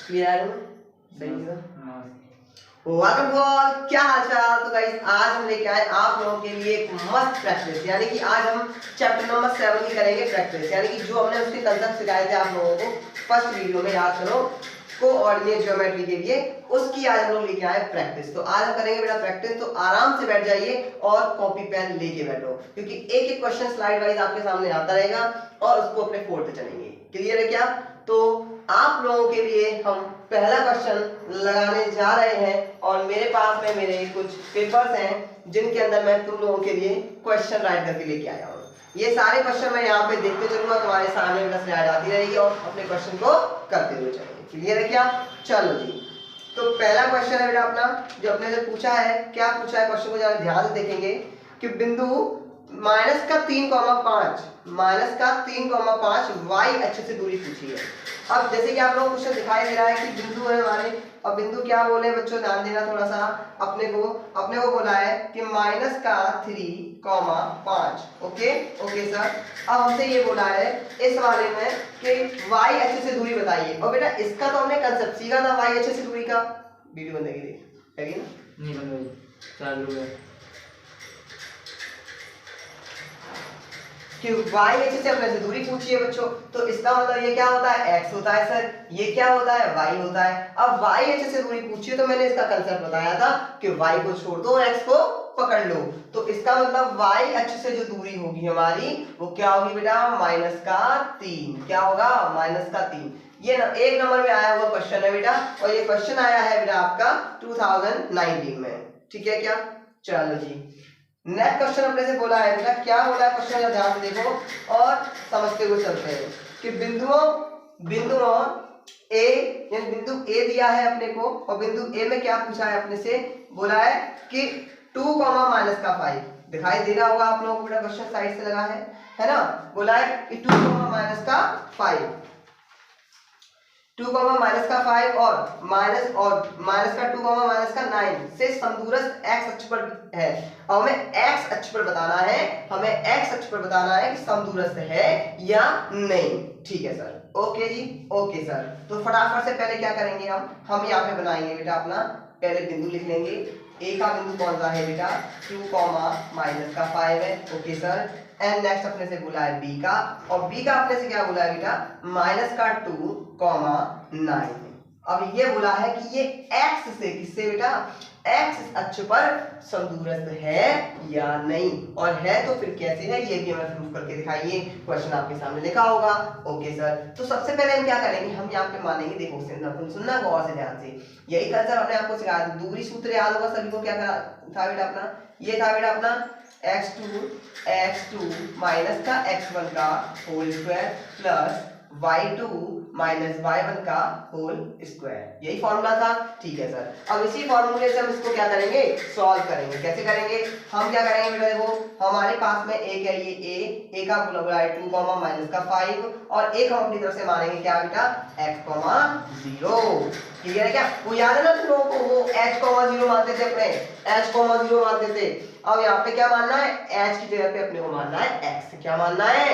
Clear है? सही है। वेलकम टू ऑल, क्या हाल चाल। तो गाइस आज हम लेके आए आप लोगों के लिए एक मस्त प्रैक्टिस, यानी कि आज हम चैप्टर नंबर 7 की करेंगे प्रैक्टिस, यानी कि जो हमने उसके कंसेप्ट सिखाए थे आप लोगों को फर्स्ट वीडियो में, याद करो, कोऑर्डिनेट ज्योमेट्री के लिए, उसकी आज हम लोग लेके आए प्रैक्टिस। तो आज हम करेंगे बेटा प्रैक्टिस, तो आराम से बैठ जाइए और कॉपी पेन लेके बैठो, क्योंकि एक एक क्वेश्चन स्लाइड वाइज आपके सामने आता रहेगा और उसको अपने फोड़ते चलेंगे। क्लियर है क्या? तो आप लोगों के लिए हम पहला क्वेश्चन लगाने जा रहे हैं और मेरे पास में मेरे कुछ पेपर्स हैं जिनके अंदर मैं तुम लोगों के लिए क्वेश्चन राइट करके लेके आया हूँ। ये सारे क्वेश्चन मैं यहाँ पे देखते चलूंगा, तुम्हारे सामने बेटा स्लाइड आती रहेगी और अपने क्वेश्चन को करते हुए चलेंगे। क्लियर है क्या? चलो जी, तो पहला क्वेश्चन है बेटा अपना जो अपने से पूछा है। क्या पूछा है क्वेश्चन को जरा ध्यान से देखेंगे कि बिंदु माइनस का 3,5 वाई अक्ष से दूरी पूछी है। अब जैसे कि आप लोगों को क्वेश्चन दिखाई दे रहा है कि बिंदु है हमारे, और बिंदु क्या बोले बच्चों, ध्यान देना थोड़ा सा। अपने को बोला है कि माइनस का 3,5। Okay sir. अब हमसे ये बोला है इस वाले में कि वाई अक्ष से दूरी बताइए, और बेटा इसका तो हमने कंसेप्ट सीखा था वाई अक्ष से दूरी का। वीडियो बंद देगी ना? नहीं बंद हुई, चालू है। कि y एक्सिस से अपने से दूरी पूछी है बच्चों, तो इसका मतलब ये क्या होता है, x होता है सर, ये क्या होता है, y होता है। अब y एक्सिस से दूरी पूछी है तो मैंने इसका कंसेप्ट बताया था कि y को छोड़ दो और x को पकड़ लो, तो इसका मतलब y अक्ष से जो दूरी होगी हमारी वो क्या होगी बेटा, -3। क्या होगा? -3। ये ना एक नंबर में आया हुआ क्वेश्चन है बेटा, और ये क्वेश्चन आया है बेटा आपका 2019 में। ठीक है क्या? चलो जी, नेक्स्ट क्वेश्चन अपने से बोला है बेटा, क्या बोला है क्वेश्चन, ध्यान से देखो और समझते हुए चलते हैं कि बिंदुओं ए, यानी बिंदु ए दिया है अपने को, और बिंदु ए में क्या पूछा है अपने से, बोला है कि 2, -5। दिखाई दे रहा होगा आप लोगों को बेटा, क्वेश्चन साइड से लगा है ना। बोला है कि 2, -5 2, -5 और माइनस का 2, -9 से समदूरस्थ x अक्ष पर है। और हमें x अक्ष पर बताना है कि समदूरस्थ है या नहीं। ठीक है सर, ओके जी, ओके सर। तो फटाफट से पहले क्या करेंगे, हम यहाँ पे बनाएंगे बेटा अपना, पहले बिंदु लिख लेंगे। ए का बिंदु कौन सा है बेटा, 2, -5 है। Okay sir. एंड नेक्स्ट अपने से बोला है बी का, और बी का अपने से क्या बोला है बेटा, -2, 9। अब ये बोला है कि ये x से, किससे बेटा, x अक्ष पर समदूरस्थ है या नहीं, और है तो फिर कैसे है ये भी हमें प्रूफ करके दिखाइए। क्वेश्चन आपके सामने लिखा होगा। Okay sir. तो सबसे पहले हम क्या करेंगे, हम यहाँ पे मानेंगे, देखो सुनना गौर से ध्यान से, यही कंसेप्ट हमने आपको सिखाया। दूरी सूत्र याद होगा सभी को, क्या था बेटा अपना, ये था बेटा अपना x2 माइनस का x1 का whole square plus y2 minus y1 का होल स्क्वायर, यही फॉर्मूला था। ठीक है सर। अब इसी फॉर्मूले से हम इसको क्या करेंगे, सॉल्व करेंगे। कैसे करेंगे, हम क्या करेंगे बेटा, देखो हमारे पास में एक है ये a का बोला है 2, -5, और एक हम अपनी तरफ से मानेंगे क्या बेटा, x, 0। क्लियर है क्या? वो याद है ना तुम लोगों को, वो h, 0 मानते थे अपने, h, 0 मानते थे। अब यहाँ पे क्या मानना है, h की जगह पे अपने को मानना है x। क्या मानना है,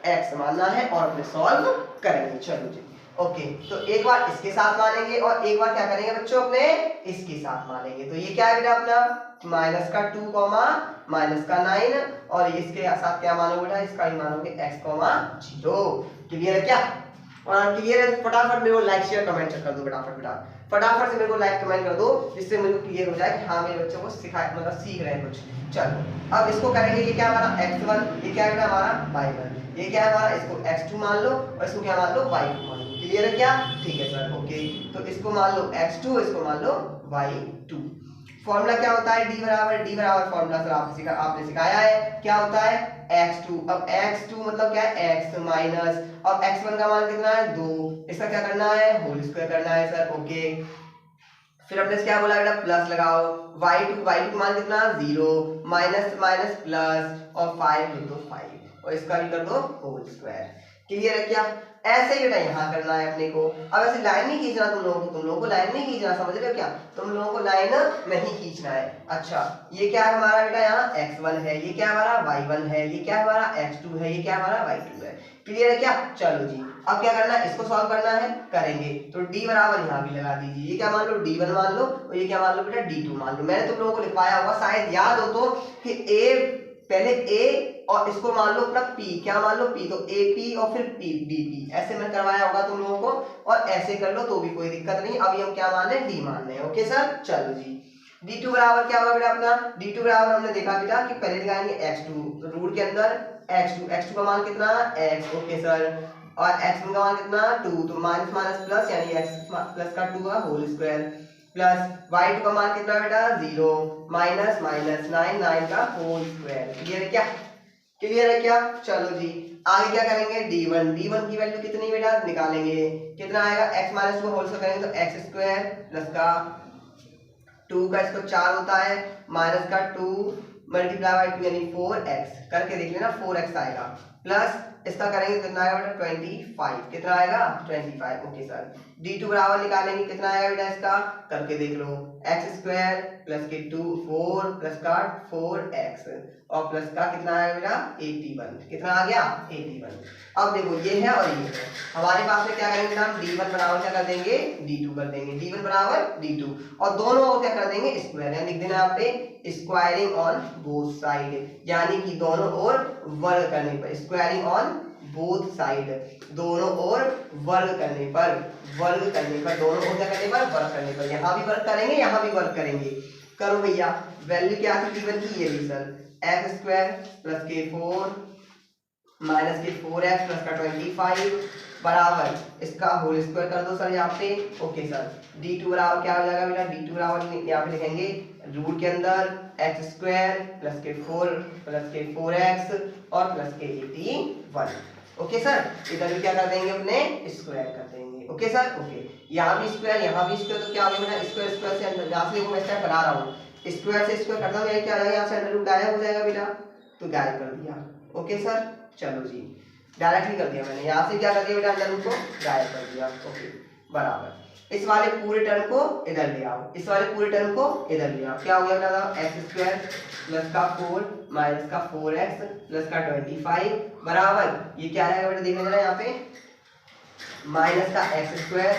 x मानना है, और अपने सॉल्व करेंगे। चलो जी, ओके। तो एक बार इसके साथ मानेंगे और एक बार क्या करेंगे बच्चों, अपने इसके साथ मानेंगे। तो ये क्या है बेटा अपना, -2, -9, और इसके साथ क्या मानोगे बेटा, इसका ही मानोगे x, 0। क्लियर है क्या? और क्लियर है? फटाफट मेरे को लाइक शेयर कमेंट कर दो, फटाफट से मेरे को लाइक कमेंट कर दो, जिससे मेरे को क्लियर हो जाए कि हाँ मेरे बच्चों को सिखाए, मतलब सीख रहे हैं कुछ। चलो अब इसको करेंगे, ये क्या हमारा x1, ये क्या है बेटा हमारा y1, ये क्या है हमारा, इसको x2 मान लो और इसको क्या मान लो, y2 मान लो। क्लियर है क्या? ठीक है सर, ओके। तो इसको मान लो x2, इसको मान लो y2। फॉर्मूला क्या होता है, d बराबर फॉर्मूला सर आपने सिखाया है, क्या होता है, x2। अब x2 मतलब क्या है, x माइनस, अब x1 का मान कितना है, 2, इसका क्या करना है, होल स्क्वायर करना है सर। ओके, फिर अपने से क्या बोला बेटा, प्लस लगाओ, y2 का मान कितना, 0, माइनस प्लस, और 5 लिख दो 5, और इसका भी कर दो होल स्क्वायर। क्लियर है क्या? ऐसे ही बेटा यहाँ करना है अपने को। अब ऐसे लाइन नहीं खींचना तुम लोगों को लाइन नहीं खींचना, समझ रहे हो क्या? तुम लोगों को लाइन नहीं खींचना है। अच्छा, ये क्या है हमारा बेटा, यहाँ x1 है, ये क्या हमारा y1 है, ये क्या हमारा x2 है, ये क्या हमारा y2 है। क्लियर है क्या? चलो जी, अब क्या करना है, इसको सॉल्व करना है, करेंगे। तो d बराबर यहाँ भी लगा दीजिए, ये क्या मान लो d1 मान लो और ये क्या मान लो बेटा d2 मान लो। मैंने तुम लोगों को लिखवाया होगा, शायद याद हो तो, कि a पहले a और इसको मान लो अपना p, क्या मान लो p, तो AP और फिर p dp, ऐसे मैंने करवाया होगा तुम लोगों को, और ऐसे कर लो तो भी कोई दिक्कत नहीं। अभी हम क्या मान रहे हैं, d मान रहे हैं। ओके सर, चलो जी, d2 बराबर क्या होगा बेटा अपना, d2 बराबर हमने देखा बेटा कि पहले लगाएंगे x2 रूट के अंदर x2 का मान कितना x, ओके सर, और x1 का मान कितना 2, तो माइनस माइनस प्लस यानी x प्लस का 2 का होल स्क्वायर, प्लस y2 का मान कितना बेटा 0, माइनस माइनस 9 का होल स्क्वायर। क्लियर है क्या? क्लियर है क्या? चलो जी, आगे क्या करेंगे, d1 की वैल्यू कितनी बेटा निकालेंगे, कितना आएगा, x माइनस 2 होल स्क्वायर करेंगे तो x स्क्वायर प्लस का 2 का इसको 4 होता है, माइनस का 2 मल्टीप्लाई बाय 2 यानी 4x, करके देख लेना 4x आएगा, प्लस इसका करेंगे कितना आएगा बेटा 25, कितना आएगा 25। ओके सर, d2 बराबर निकालेंगे, कितना आएगा बेटा इसका, करके देख लो, x स्क्वायर प्लस के 2 4 प्लस का 4x और प्लस का कितना आएगा बेटा 81, कितना आ गया 81। अब देखो ये है और ये है, हमारे पास में क्या करेंगे हम, d1 बराबर क्या कर देंगे, d2 कर देंगे, d1 बराबर d2, और दोनों को क्या कर देंगे स्क्वायर, यानी लिख देना यहाँ पे स्क्वायरिंग ऑन बोथ साइड, यानी कि दोनों ओर वर्ग करने पर, स्क्वायरिंग ऑन बोथ साइड, दोनों ओर वर्ग करने पर, दोनों ओर क्या करने पर, वर्ग करने पर, यहाँ भी वर्ग करेंगे यहाँ भी वर्ग करेंगे। करो भैया, वैल्यू क्या थी d1 की, ये ली सर, x स्क्वायर प्लस के 4 माइनस के 4x प्लस का 25 बराबर इसका होल स्क्वायर कर दो सर यहाँ पे। ओके सर, d2 बराबर क्या हो जाएगा बेटा, d2 बराबर यहाँ पे लिखेंगे रूट के अंदर x स्क्वायर प्लस के 4x और प्लस के 81। ओके सर, इधर भी क्या कर देंगे अपने स्क्वायर कर देंगे। ओके सर, ओके, यहाँ भी स्क्वायर यहाँ भी स्क्वायर, तो क्या हो गया बेटा स्क्वायर से अंदर, यहाँ से मैं स्क्वायर बना रहा हूँ, स्क्वायर से स्क्वायर करता हूँ, ये क्या हो जाएगा, यहाँ से अंडर रूट गायब हो जाएगा बेटा, तो गायब कर दिया। ओके सर, चलो जी, डायरेक्टली कर दिया मैंने, यहाँ से क्या कर दिया बेटा अंडर रूट को गायब कर दिया। ओके बराबर, इस वाले पूरे टर्म को इधर ले आओ, इस वाले पूरे टर्म को इधर ले आओ, क्या हो गया बेटा एक्स स्क्वायर प्लस का 4 माइनस का 4x प्लस का 25 बराबर ये क्या आएगा बेटा, देखने जरा यहाँ पे माइनस का एक्स स्क्वायर,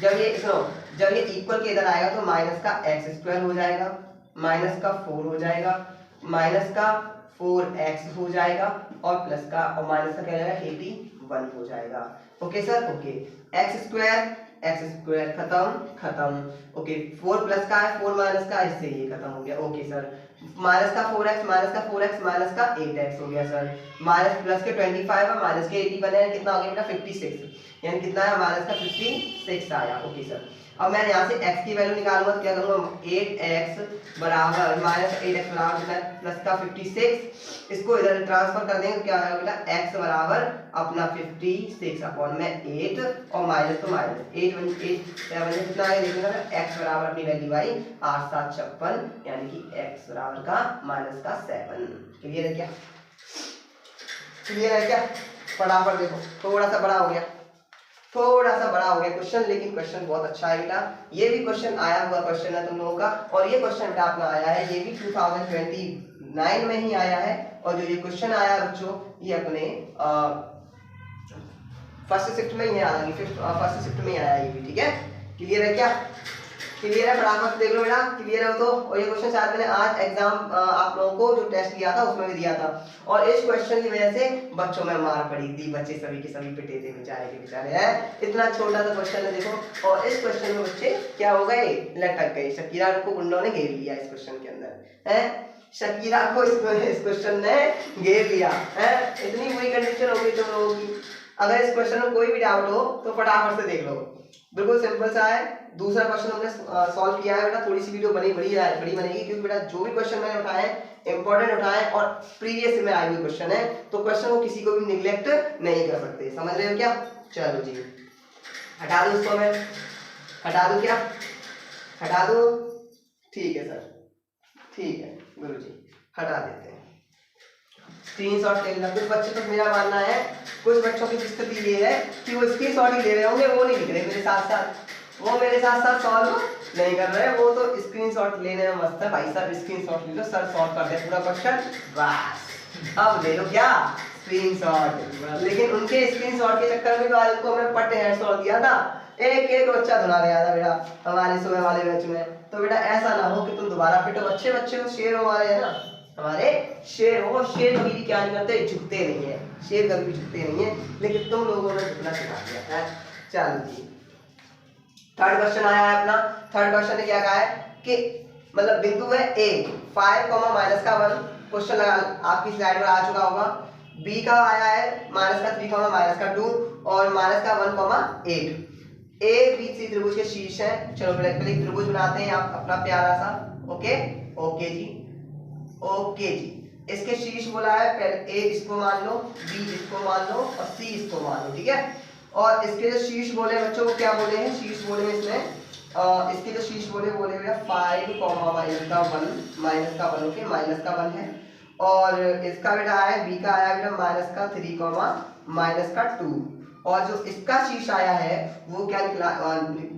जब ये सुनो जब ये इक्वल के इधर आएगा तो माइनस का एक्स स्क्वायर हो जाएगा, माइनस का 4 हो जाएगा, माइनस का 4x हो जाएगा और प्लस का और माइनस का क्या हो जाएगा 81 हो जाएगा। Okay sir, okay, x square खत्म। ओके, 4 प्लस का है 4 माइनस का, इससे ये खत्म हो गया। ओके सर, माइनस का 4x माइनस का 8x हो गया सर, माइनस प्लस के 25 है माइनस के 81 है, कितना हो गया बेटा 56, यानी कितना है माइनस का 56 आया। ओके सर, अब मैं यहाँ से x की वैल्यू निकालूंगा तो क्या करूंगा, 8x बराबर माइनस 8x बराबर प्लस का 56, इसको इधर ट्रांसफर कर देंगे तो क्या आएगा बेटा x बराबर अपना 56 अपॉन में 8 और माइनस तो माइनस 8 7 कितना आएगा देखिएगा, x बराबर अपनी वैल्यू आई 8 7 56, यानी कि x बराबर का माइनस का 7। क्लियर है क्या? क्लियर है क्या? फटाफट देखो, थोड़ा सा बड़ा हो गया क्वेश्चन, लेकिन क्वेश्चन बहुत अच्छा है बेटा, ये भी क्वेश्चन आया हुआ क्वेश्चन है तुम लोगों का, और ये क्वेश्चन बेटा अपना आया है, ये भी 2029 में ही आया है, और जो ये क्वेश्चन आया बच्चों ये अपने फर्स्ट शिफ्ट में ही है, हालांकि फर्स्ट शिफ्ट में ही आया ये भी। ठीक है, क्लियर है क्या? क्लियर है, फटाफट देख लो बेटा, क्लियर है तो। और ये क्वेश्चन शायद मैंने आज एग्जाम आप लोगों को जो टेस्ट किया था उसमें भी दिया था, और इस क्वेश्चन की वजह से बच्चों में मार पड़ी थी, बच्चे सभी के सभी पिटे थे बेचारे के बेचारे हैं, इतना छोटा सा क्वेश्चन है देखो, और इस क्वेश्चन में बच्चे क्या हो गए, लटक गए, शकीरा को गुंडों ने घेर लिया इस क्वेश्चन के अंदर है, शकीरा को इस क्वेश्चन ने घेर लिया है, इतनी बुरी कंडीशन हो गई तुम लोगों की। अगर इस क्वेश्चन में कोई भी डाउट हो तो फटाफट से देख लो, बिल्कुल सिंपल सा है। दूसरा क्वेश्चन हमने सॉल्व किया है बेटा, थोड़ी सी वीडियो बड़ी बनेगी, क्योंकि बेटा जो भी क्वेश्चन मैंने उठाए इंपॉर्टेंट उठाए और प्रीवियस में आए हुए क्वेश्चन है, तो क्वेश्चन को किसी को भी निगलेक्ट नहीं कर सकते, समझ रहे हो क्या? चलो जी, हटा दो इसको, मैं हटा दूं क्या, हटा दो? ठीक है सर, ठीक है गुरुजी, हटा देते हैं। स्क्रीनशॉट ले लेना, कुछ बच्चे तो मेरा मानना है, कुछ बच्चों की स्थिति ये है कि वो स्क्रीनशॉट ही ले रहे होंगे, वो नहीं लिख रहे मेरे साथ साथ सॉल्व नहीं कर रहे, वो तो स्क्रीनशॉट लेने में मस्त है। भाई साहब स्क्रीनशॉट ले लो, सर सॉल्व कर दे पूरा क्वेश्चन, बस अब ले लो क्या स्क्रीनशॉट। लेकिन उनके स्क्रीनशॉट के चक्कर में जो आज उनको हमने पट्टे हेडशॉट दिया था, एक एक बच्चा धुला गया था बेटा हमारे सुबह वाले बैच में। तो बेटा ऐसा ना हो कि तुम दोबारा पिटो। अच्छे बच्चे हो, शेर हो हमारे, है ना, हमारे शेर हो। शेर कभी भी क्या नहीं करते, झुकते नहीं है, शेर कभी भी झुकते नहीं है, लेकिन तुम लोगों ने झुकना सिखा दिया है। चलो जी, थर्ड क्वेश्चन आया है अपना। थर्ड क्वेश्चन ने क्या कहा है कि मतलब बिंदु है ए 5 माइनस का 1, क्वेश्चन लगा आपकी स्लाइड पर आ चुका होगा। बी का आया है माइनस का 3 माइनस का 2 और माइनस का 1 8। ए बी सी त्रिभुज के शीर्ष हैं। चलो पहले त्रिभुज बनाते हैं आप अपना प्यारा सा। ओके ओके जी, ओके जी। इसके शीर्ष बोला है, पहले ए इसको मान लो, बी इसको मान लो और सी इसको मान लो, ठीक है। और इसके जो शीर्ष बोले बच्चों को क्या बोले हैं, शीर्ष बोले हैं इसमें इसके जो शीर्ष बोले बेटा 5 माइनस का 1 ओके, माइनस का 1 है। और इसका बेटा आया बी का आया बेटा माइनस का 3 माइनस का 2। और जो इसका शीर्ष आया है वो क्या निकला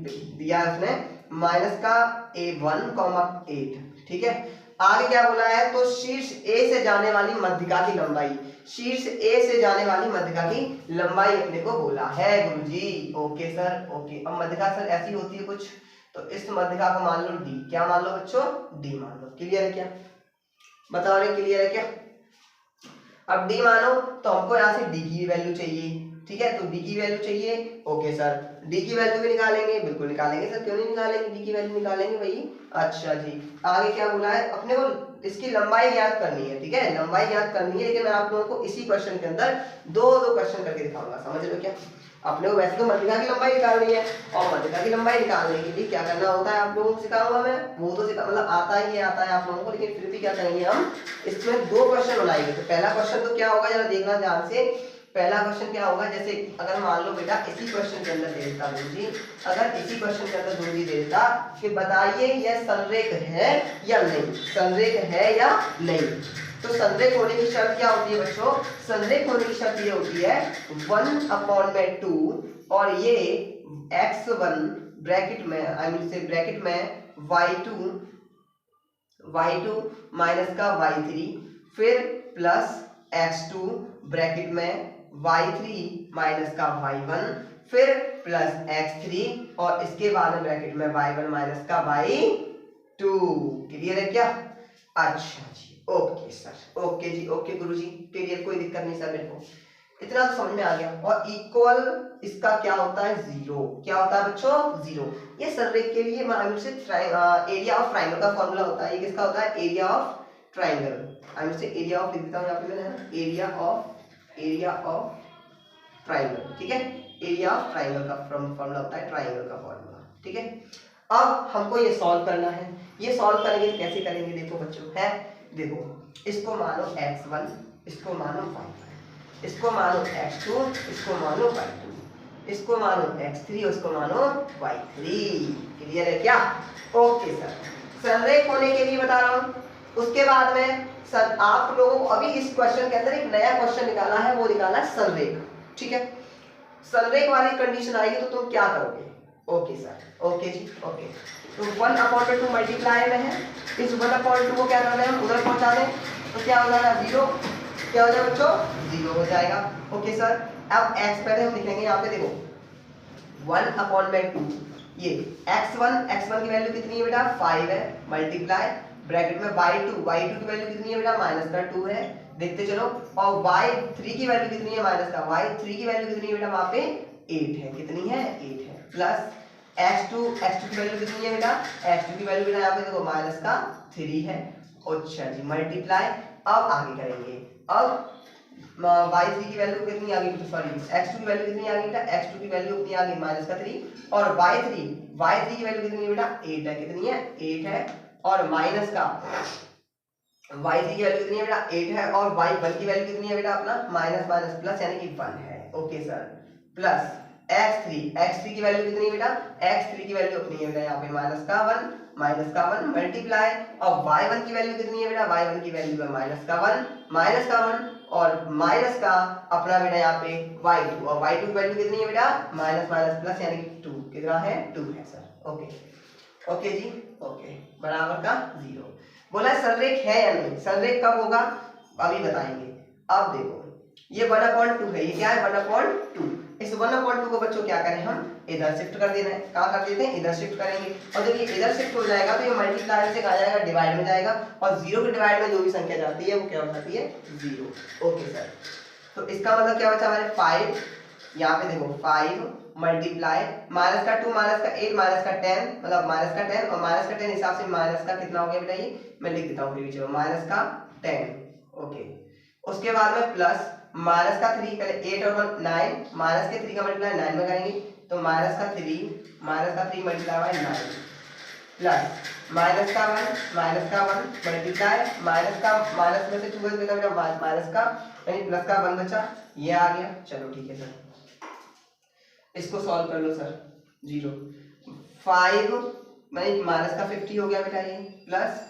दिया है उसने, माइनस का 1 8, ठीक है। आगे क्या बोला है, तो शीर्ष ए से जाने वाली मध्यिका की लंबाई, शीर्ष ए से जाने वाली मध्यिका की लंबाई अपने को बोला है गुरुजी। Okay sir, okay. अब मध्यिका सर ऐसी होती है कुछ, तो इस मध्यिका को मान लो डी। क्या मान लो बच्चों, डी मान लो। क्लियर है क्या, बताओ रे क्लियर है क्या। अब डी मानो तो हमको यहाँ से डी की वैल्यू चाहिए, ठीक है। तो डी की वैल्यू चाहिए, ओके सर। डी की वैल्यू भी निकालेंगे, बिल्कुल निकालेंगे सर, क्यों नहीं निकालेंगे, डी की वैल्यू निकालेंगे भाई। अच्छा जी, आगे क्या बोला है, अपने को इसकी लंबाई याद करनी है, ठीक है, लंबाई याद करनी है। लेकिन मैं आप लोगों को इसी क्वेश्चन के अंदर दो क्वेश्चन करके दिखाऊंगा, समझ लो क्या। अपने को वैसे तो मध्यिका की लंबाई निकालनी है, और मध्यिका की लंबाई निकालने के लिए क्या करना होता है आप लोगों को सिखाऊंगा मैं, वो तो मतलब आता ही आता है आप लोगों को। लेकिन फिर भी क्या करेंगे हम, इसमें 2 क्वेश्चन बनाएंगे। तो पहला क्वेश्चन तो क्या होगा, जरा देखना ध्यान से। पहला क्वेश्चन क्या होगा, जैसे अगर मान लो बेटा इसी क्वेश्चन के अंदर दे देता गुरुजी, अगर इसी क्वेश्चन के अंदर गुरुजी दे देता कि बताइए यह संरेख है या नहीं, संरेख है या नहीं। तो संरेख होने की शर्त क्या होती है बच्चों, संरेख होने की शर्त ये होती है 1/2 और ये x1 ब्रैकेट में, आई मीन से ब्रैकेट में y2 माइनस का y3, फिर प्लस x2 ब्रैकेट में y3 माइनस का y1, फिर प्लस x3 और इसके बाद में ब्रैकेट में y1 माइनस का y2। क्लियर है क्या। अच्छा जी, ओके सर, ओके जी, ओके गुरुजी, क्लियर, कोई दिक्कत नहीं सर, मेरे को इतना तो समझ में आ गया। और इक्वल इसका क्या होता है, 0। क्या होता है बच्चों, 0। ये संरेख के लिए मैं से एरिया ऑफ ट्राइंगल का फॉर्मूला होता है। ये किसका होता है, area of triangle, I mean से एरिया ऑफ लिख देता हूं यहाँ पे मैंने, एरिया ऑफ ट्राइंगल, ठीक है। एरिया ऑफ ट्राइंगल का फॉर्मूला होता है, ट्राइंगल का फॉर्मूला, ठीक है। अब हमको ये सॉल्व करना है। ये सॉल्व करेंगे तो कैसे करेंगे, देखो बच्चों, है देखो, इसको मानो x1, इसको मानो y1, इसको मानो x2, इसको मानो y2, इसको मानो x3 और इसको मानो y3। क्लियर है क्या। ओके सर, संरेख होने के लिए बता रहा हूँ। उसके बाद में सर आप लोगों को अभी इस क्वेश्चन के अंदर एक नया क्वेश्चन निकाला है, वो निकाला है संरेख, ठीक है। संरेख वाली कंडीशन आएगी तो तुम क्या करोगे। ओके सर, ओके जी, ओके। तो 1/2 मल्टीप्लाई में है, इस 1/2 को क्या करना है, हम उधर पहुंचा दें तो क्या हो जाएगा, 0। क्या हो जाएगा बच्चों, 0 हो जाएगा। ओके सर, अब x पहले हम लिखेंगे यहाँ पे, देखो 1/2 ये x1 की वैल्यू कितनी है बेटा, 5 है, मल्टीप्लाई ब्रैकेट में y2 की वैल्यू कितनी है बेटा, माइनस का 2 है, देखते चलो। और y3 की वैल्यू कितनी है, माइनस का y3 की वैल्यू कितनी है बेटा, वहां पे 8 है, कितनी है, 8 है, प्लस x2 की वैल्यू कितनी है बेटा, x2 की वैल्यू बेटा यहाँ पे देखो माइनस का 3 है। अच्छा जी, मल्टीप्लाई, अब आगे करेंगे। अब y3 की वैल्यू कितनी आ गई, सॉरी x2 की वैल्यू कितनी आ गई बेटा, x2 की वैल्यू कितनी आ गई, माइनस का 3, और y3 की वैल्यू कितनी है बेटा, 8 है, कितनी है, 8 है, और माइनस का y3 की वैल्यू कितनी है बेटा, 8 है, और y1 की वैल्यू कितनी है बेटा, अपना माइनस माइनस प्लस यानी कि 1 है। ओके सर, प्लस x3 की वैल्यू कितनी है बेटा, x3 की वैल्यू अपनी है बेटा यहाँ पे माइनस का 1 मल्टीप्लाई, और y1 की वैल्यू कितनी है बेटा, y1 की वैल्यू है माइनस का 1 और माइनस का अपना बेटा यहाँ पे y2, और y2 की वैल्यू कितनी है बेटा, माइनस माइनस प्लस यानी कि 2, कितना है, 2 है सर। ओके ओके जी, ओके, बराबर का 0। बोला संरेख है या नहीं, संरेख कब होगा अभी बताएंगे। अब देखो ये 1/2 है, ये क्या है 1/2। इस 1/2 को बच्चों क्या करें हम इधर शिफ्ट कर देना है। कहाँ कर देते हैं, इधर शिफ्ट करेंगे। और जब ये इधर शिफ्ट हो जाएगा तो ये मल्टीप्लाई से कहाँ जाएगा, डिवाइड में जाएगा। और 0 के डिवाइड में जो भी संख्या जाती है वो क्या हो जाती है 0। ओके सर, तो इसका मतलब क्या बचा हमारे 5, यहाँ पे देखो 5 मल्टीप्लाई माइनस का 2 माइनस का 8 माइनस का 10, मतलब माइनस का 10 और माइनस का 10 हिसाब से माइनस का कितना हो गया बेटा, ये मैं लिख देता हूँ फिर चलो माइनस का 10। ओके, उसके बाद में प्लस माइनस का 3, पहले 8 और 1 9, माइनस के 3 का मल्टीप्लाई 9 में करेंगे तो माइनस का 3 मल्टीप्लाई बाय 9 प्लस माइनस का 1 मल्टीप्लाई माइनस में से 2 बेटा माइनस का यानी प्लस का 1 बचा, ये आ गया। चलो ठीक है सर, इसको सॉल्व कर लो सर। 0 5 माइनस का 50 हो गया बेटा ये, प्लस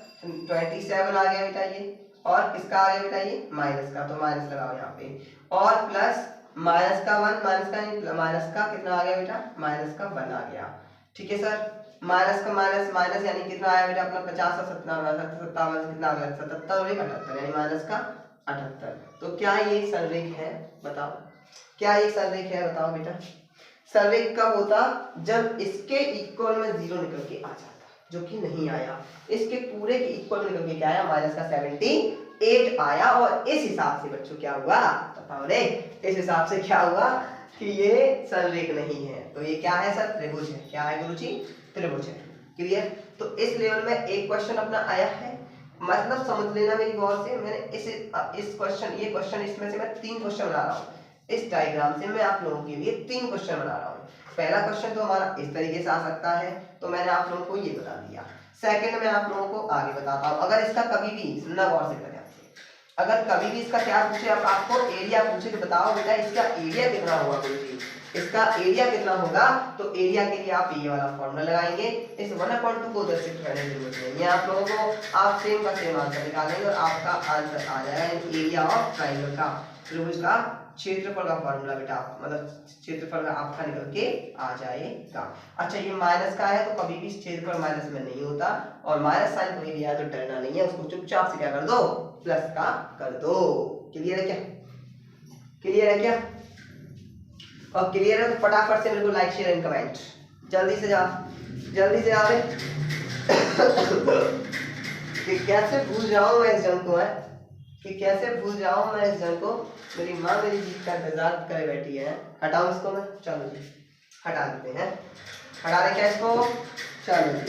27 आ गया बेटा ये, और किसका आ गया बेटा ये माइनस का, तो माइनस लगाओ यहाँ पे, और प्लस माइनस का 1 माइनस का कितना आ गया बेटा, माइनस का 1 आ गया। ठीक है सर, माइनस का माइनस माइनस यानी कितना आया बेटा अपना 50 और 57 कितना आ गया 77 और 78 यानी माइनस का 78। तो क्या ये संरेख है, बताओ क्या ये संरेख है, बताओ बेटा। संरेख कब होता, जब इसके इक्वल में 0 निकल के आ जाता, जो कि नहीं आया। इसके पूरे के इक्वल निकल के क्या आया, माइनस का 78 आया। और इस हिसाब से बच्चों क्या हुआ बताओ रे, इस हिसाब से क्या हुआ कि ये संरेख नहीं है। तो ये क्या है सर, त्रिभुज है। क्या है गुरुजी, त्रिभुज है। क्लियर। तो इस लेवल में एक क्वेश्चन अपना आया है, मतलब समझ लेना मेरी गौर से। मैंने इस क्वेश्चन ये क्वेश्चन इसमें से मैं 3 क्वेश्चन बना रहा हूँ। इस डायग्राम से मैं आप लोगों के लिए 3 क्वेश्चन बना रहा हूँ। पहला क्वेश्चन तो हमारा इस तरीके से आ सकता है, तो मैंने आप लोगों को ये बता दिया। सेकंड में आप लोगों को आगे बताता हूँ, अगर इसका कभी भी सुनना गौर से करें, अगर कभी भी इसका क्या पूछे, अब आपको एरिया पूछे तो बताओ बेटा इसका एरिया कितना होगा गुरुजी, इसका एरिया कितना होगा, तो एरिया के लिए आप ये वाला फॉर्मूला लगाएंगे। इस 1/2 को उधर शिफ्ट करने की जरूरत नहीं है आप लोगों को, आप सेम का सेम आंसर निकालेंगे और आपका आंसर आ जाएगा एरिया ऑफ ट्रायंगल का, त्रिभुज का क्षेत्रफल का फॉर्मूला बेटा, मतलब क्षेत्रफल का आपका निकल के आ जाएगा। अच्छा ये माइनस का है तो कभी भी क्षेत्रफल माइनस में नहीं होता, और माइनस साइन कोई लिया है तो डरना नहीं है, उसको चुपचाप से क्या कर दो, प्लस का कर दो। क्लियर है क्या, क्लियर है क्या, और क्लियर है तो फटाफट से मेरे को लाइक शेयर एंड कमेंट जल्दी से जाओ, जल्दी से आओ कि कैसे भूल जाऊं मैं इस जंग को, है कि कैसे भूल जाऊं मैं इस जंग को। मेरी माँ मेरी जीत का इंतजार करे बैठी है। हटाओ इसको मैं, चलो जी हटा देते हैं, हटा रहे क्या इसको, चलो जी।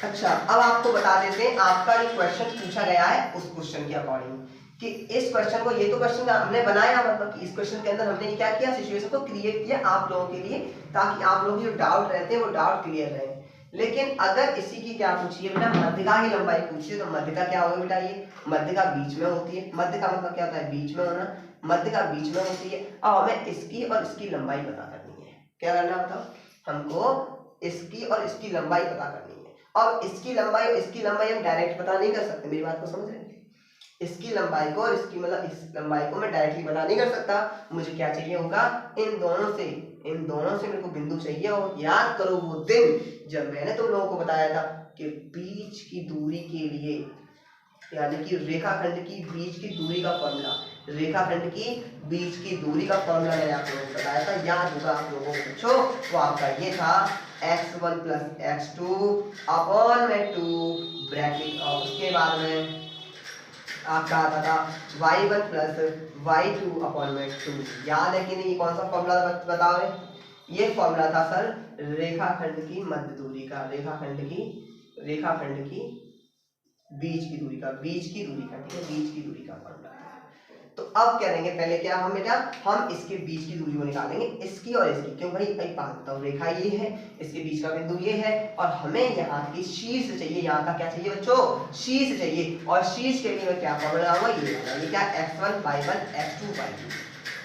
अच्छा अब आपको बता देते हैं, आपका जो क्वेश्चन पूछा गया है उस क्वेश्चन के अकॉर्डिंग कि इस क्वेश्चन को, ये तो क्वेश्चन हमने बनाया, मतलब कि इस क्वेश्चन के अंदर हमने क्या किया, सिचुएशन को क्रिएट किया आप लोगों के लिए, ताकि आप लोगों के जो डाउट रहते हैं वो डाउट क्लियर रहे। लेकिन अगर इसी की क्या पूछिए बेटा, मध्यका की लंबाई पूछिए, तो मध्यका क्या होगा बेटा, ये मध्यका बीच में होती है। मध्य का मतलब क्या होता है, बीच में होना, मध्यका बीच में होती है। अब हमें इसकी और इसकी लंबाई पता करनी है। क्या करना बताओ, हमको इसकी और इसकी लंबाई पता करनी है। अब इसकी लंबाई और इसकी लंबाई हम डायरेक्ट पता नहीं कर सकते, मेरी बात को समझ रहे हैं। इसकी लंबाई को और इसकी मतलब इस लंबाई को मैं डायरेक्टली पता नहीं कर सकता, मुझे क्या चाहिए होगा, इन दोनों से मेरे को बिंदु चाहिए। और याद करो वो दिन जब मैंने तुम लोगों को बताया था कि बीच की दूरी के लिए, यानी कि रेखाखंड की बीच की दूरी का फॉर्मूला, रेखाखंड की बीच की दूरी का फॉर्मूला मैंने आप लोगों को बताया था, याद होगा आप लोगों को पूछो, वो आपका ये था x1 + x2 अपॉन में 2 ब्रैकेट, और उसके बाद में आपका आता था y1 + y2 अपॉन में 2। याद है कि नहीं, कौन सा फॉर्मूला बताओ, ये फॉर्मूला था सर रेखाखंड की मध्य दूरी का, रेखाखंड की बीच की दूरी का, बीच की दूरी का फॉर्मूला। तो अब क्या करेंगे, पहले क्या हम बेटा, हम इसके बीच की दूरी को निकालेंगे, इसकी और इसकी, क्यों भाई बात बताओ, रेखा ये है, इसके बीच का बिंदु ये है, और हमें यहाँ की शीर्ष चाहिए, यहाँ का क्या चाहिए बच्चों, शीर्ष चाहिए। और शीर्ष के लिए मैं क्या फॉर्मूला लगाऊंगा, ये क्या, x1 y1 x2 y2।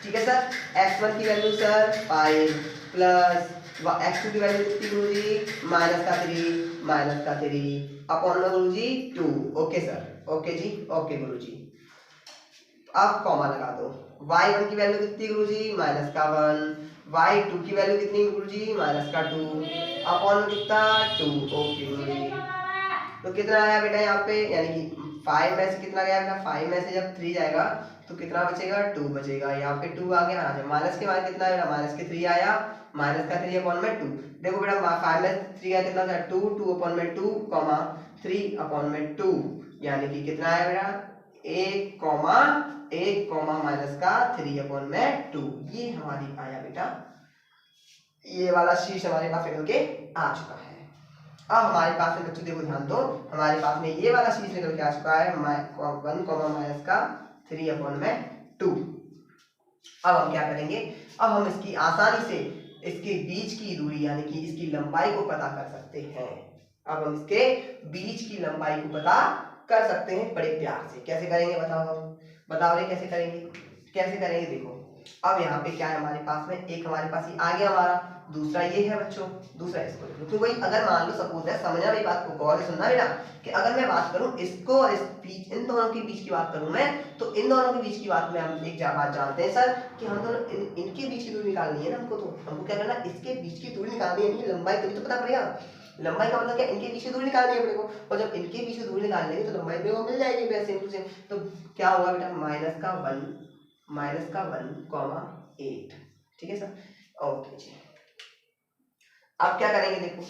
ठीक है सर, x1 की वैल्यू सर 5 प्लस x2 की वैल्यू कितनी गुरुजी, -3 अपॉन में गुरुजी 2। ओके सर, ओके जी, ओके गुरुजी। अब कॉमा लगा दो, y1 की वैल्यू कितनी गुरुजी, -1, y2 की वैल्यू कितनी गुरुजी, -2 अपॉन में कितना 2। ओके गुरुजी, तो कितना आया बेटा यहाँ पे, यानी कि 5 में से कितना गया बेटा, 5 में से जब 3 जाएगा तो कितना बचेगा 2 बचेगा, यहाँ पे 2 आ गया। हाँ माइनस के बाद कितना आएगा, माइनस के 3 आया, माइनस का 3 अपॉन में 2। देखो बेटा 5 में 3 का कितना था 2, 2 अपॉन में 2 कॉमा 3 अपॉन में 2, यानी कि कितना आया बेटा 1 कॉमा माइनस का 3 अपॉन में 2। ये हमारी आया बेटा, ये वाला शीट हमारे पास निकल के आ चुका है। अब हमारे पास में बच्चों देखो ध्यान दो, हमारे पास में ये वाला शीट निकल के आ चुका है 1 कॉमा माइनस का 3 अपॉन में 2। अब हम क्या करेंगे, अब हम इसकी आसानी से इसके बीच की दूरी यानी कि इसकी लंबाई को पता कर सकते हैं। अब हम इसके बीच की लंबाई को पता कर सकते हैं बड़े प्यार से। कैसे करेंगे बताओ, बताओ रे कैसे करेंगे, कैसे करेंगे। देखो अब यहाँ पे क्या है हमारे पास में, एक हमारे पास ये आ गया हमारा, दूसरा ये है बच्चों, दूसरा इसको लिख लो। तो वही अगर मान लो सपोज है, समझना मेरी बात को गौर से सुनना बेटा, कि अगर मैं बात करूं इसको और इस बीच, इन दोनों के बीच की बात करूं मैं, तो इन दोनों के बीच की बात में हम एक बात जानते हैं सर कि हम दोनों इनके बीच की दूरी निकालनी है ना हमको। तो हमको क्या करना, इसके बीच की दूरी निकालनी है, इनकी लंबाई तभी तो पता पड़ेगा। लंबाई का मतलब क्या, इनके बीच की दूरी निकालनी है अपने को, और जब इनके बीच की दूरी निकाल लेंगे तो लंबाई अपने को मिल जाएगी वैसे सेम टू सेम। तो क्या होगा बेटा माइनस का 1 कॉमा 8, ठीक है सर, ओके जी। अब क्या करेंगे, देखो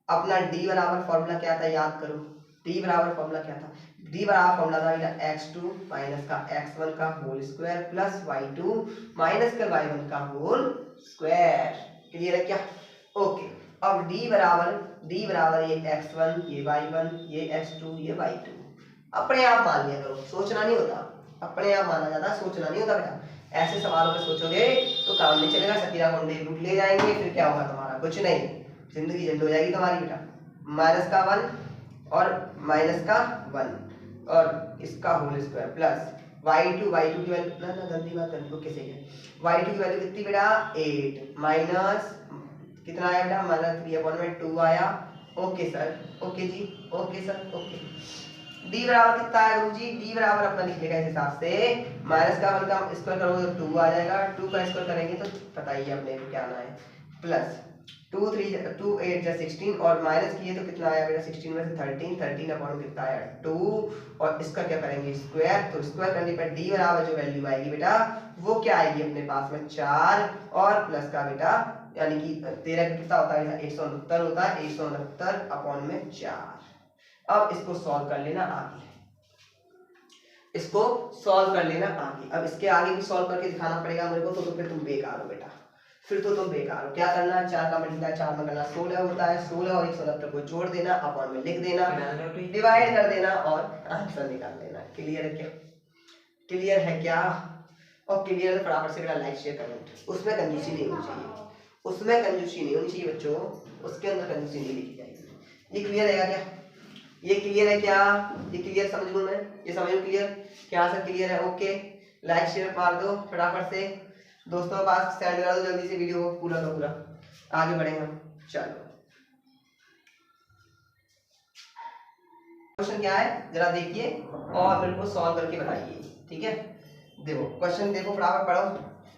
अपना d बराबर फॉर्मूला क्या था याद करो, d बराबर फॉर्मूला क्या था, d बराबर फॉर्मूला था बेटा x2 माइनस का x1 का whole square plus y2 minus का y1 का होल स्क्वायर। क्लियर है क्या, ओके। अब d बराबर ये x1 ये y1 ये x2 ये y2 अपने आप मान लिया करो, सोचना नहीं होता, अपने आप माना जाता, सोचना नहीं होता बेटा। ऐसे सवालों में सोचोगे तो काम नहीं चलेगा, सकीरा कोंडे लूट ले जाएंगे, फिर क्या होगा तुम्हारा, कुछ नहीं, जिंदगी झंड हो जाएगी तुम्हारी बेटा। माइनस का 1 और माइनस का 1 और इसका होल स्क्वायर प्लस y2 की वैल्यू ना गंदी बात करनी, ओके सही है, y2 की वैल्यू कितनी बेटा 8 माइनस कितना आया बेटा माइनस 3 अपॉन में 2 आया, ओके सर, ओके जी, ओके सर, ओके। d बराबर कितना है गुरु जी, d बराबर अपना लिख लेगा इस हिसाब से, माइनस का 1 का स्क्वायर करोगे तो 2 आ जाएगा, 2 का स्क्वायर करेंगे तो पता ही है अपने को क्या आना है, प्लस 2 8 जा 16 और माइनस किए तो कितना आया बेटा 16 में से 13 अपॉन कितना आया 2 और इसका क्या करेंगे स्क्वायर, तो स्क्वायर करने पर d बराबर जो वैल्यू आएगी बेटा वो क्या आएगी अपने पास में 4 और प्लस का बेटा यानी कि 13 का कितना होता है 169 होता है, 169 अपॉन में 4। अब इसको सॉल्व कर लेना आगे, इसको सॉल्व कर लेना आगे। अब इसके आगे भी सॉल्व करके दिखाना पड़ेगा मेरे को, तो फिर तुम बेकार हो बेटा, फिर तो तुम बेकार हो। क्या करना है 4 का मल्टीप्लाई 4 में करना 16 होता है, 16 और 169 को जोड़ देना, अपॉन में लिख देना, डिवाइड कर देना और आंसर निकाल लेना। क्लियर है क्या, क्लियर है क्या, और क्लियर है तो फटाफट से बेटा लाइक शेयर कमेंट, उसमें कंजूसी नहीं होनी चाहिए, उसमें कंजूसी नहीं होनी चाहिए बच्चों, उसके अंदर कंजूसी नहीं लिखी जाएगी। ये क्लियर है क्या, ये क्लियर है क्या, ये क्लियर समझ लूं मैं, ये समझ लो क्लियर, क्या सर क्लियर है, ओके। लाइक शेयर मार दो फटाफट से, दोस्तों के पास सेंड कर दो जल्दी से वीडियो पूरा का पूरा, आगे बढ़ेंगे हम। चलो क्वेश्चन क्या है जरा देखिए और मेरे को सॉल्व करके बताइए, ठीक है। देखो क्वेश्चन देखो फटाफट पढ़ो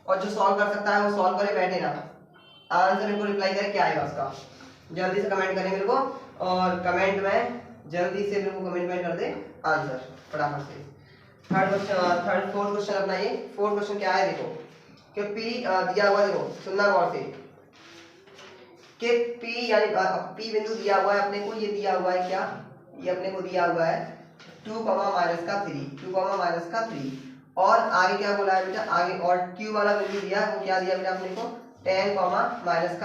और जो सॉल्व कर सकता है वो सॉल्व करे, बैठे ना, आंसर मेरे को रिप्लाई करे क्या आएगा उसका, जल्दी से कमेंट करें मेरे को, और कमेंट में जल्दी से मेरे को कमेंट में कर दे आंसर फटाफट से। फोर्थ क्वेश्चन अपना ये फोर्थ क्वेश्चन क्या है, देखो कि P दिया हुआ, देखो सुनना गौर से, कि P यानी P बिंदु दिया हुआ है अपने को, ये दिया हुआ है क्या, ये अपने को दिया हुआ है 2 माइनस का 3 और आगे क्या बोला है बेटा, आगे और Q वाला बिंदु दिया है, वो क्या दिया बेटा अपने को 10 माइनस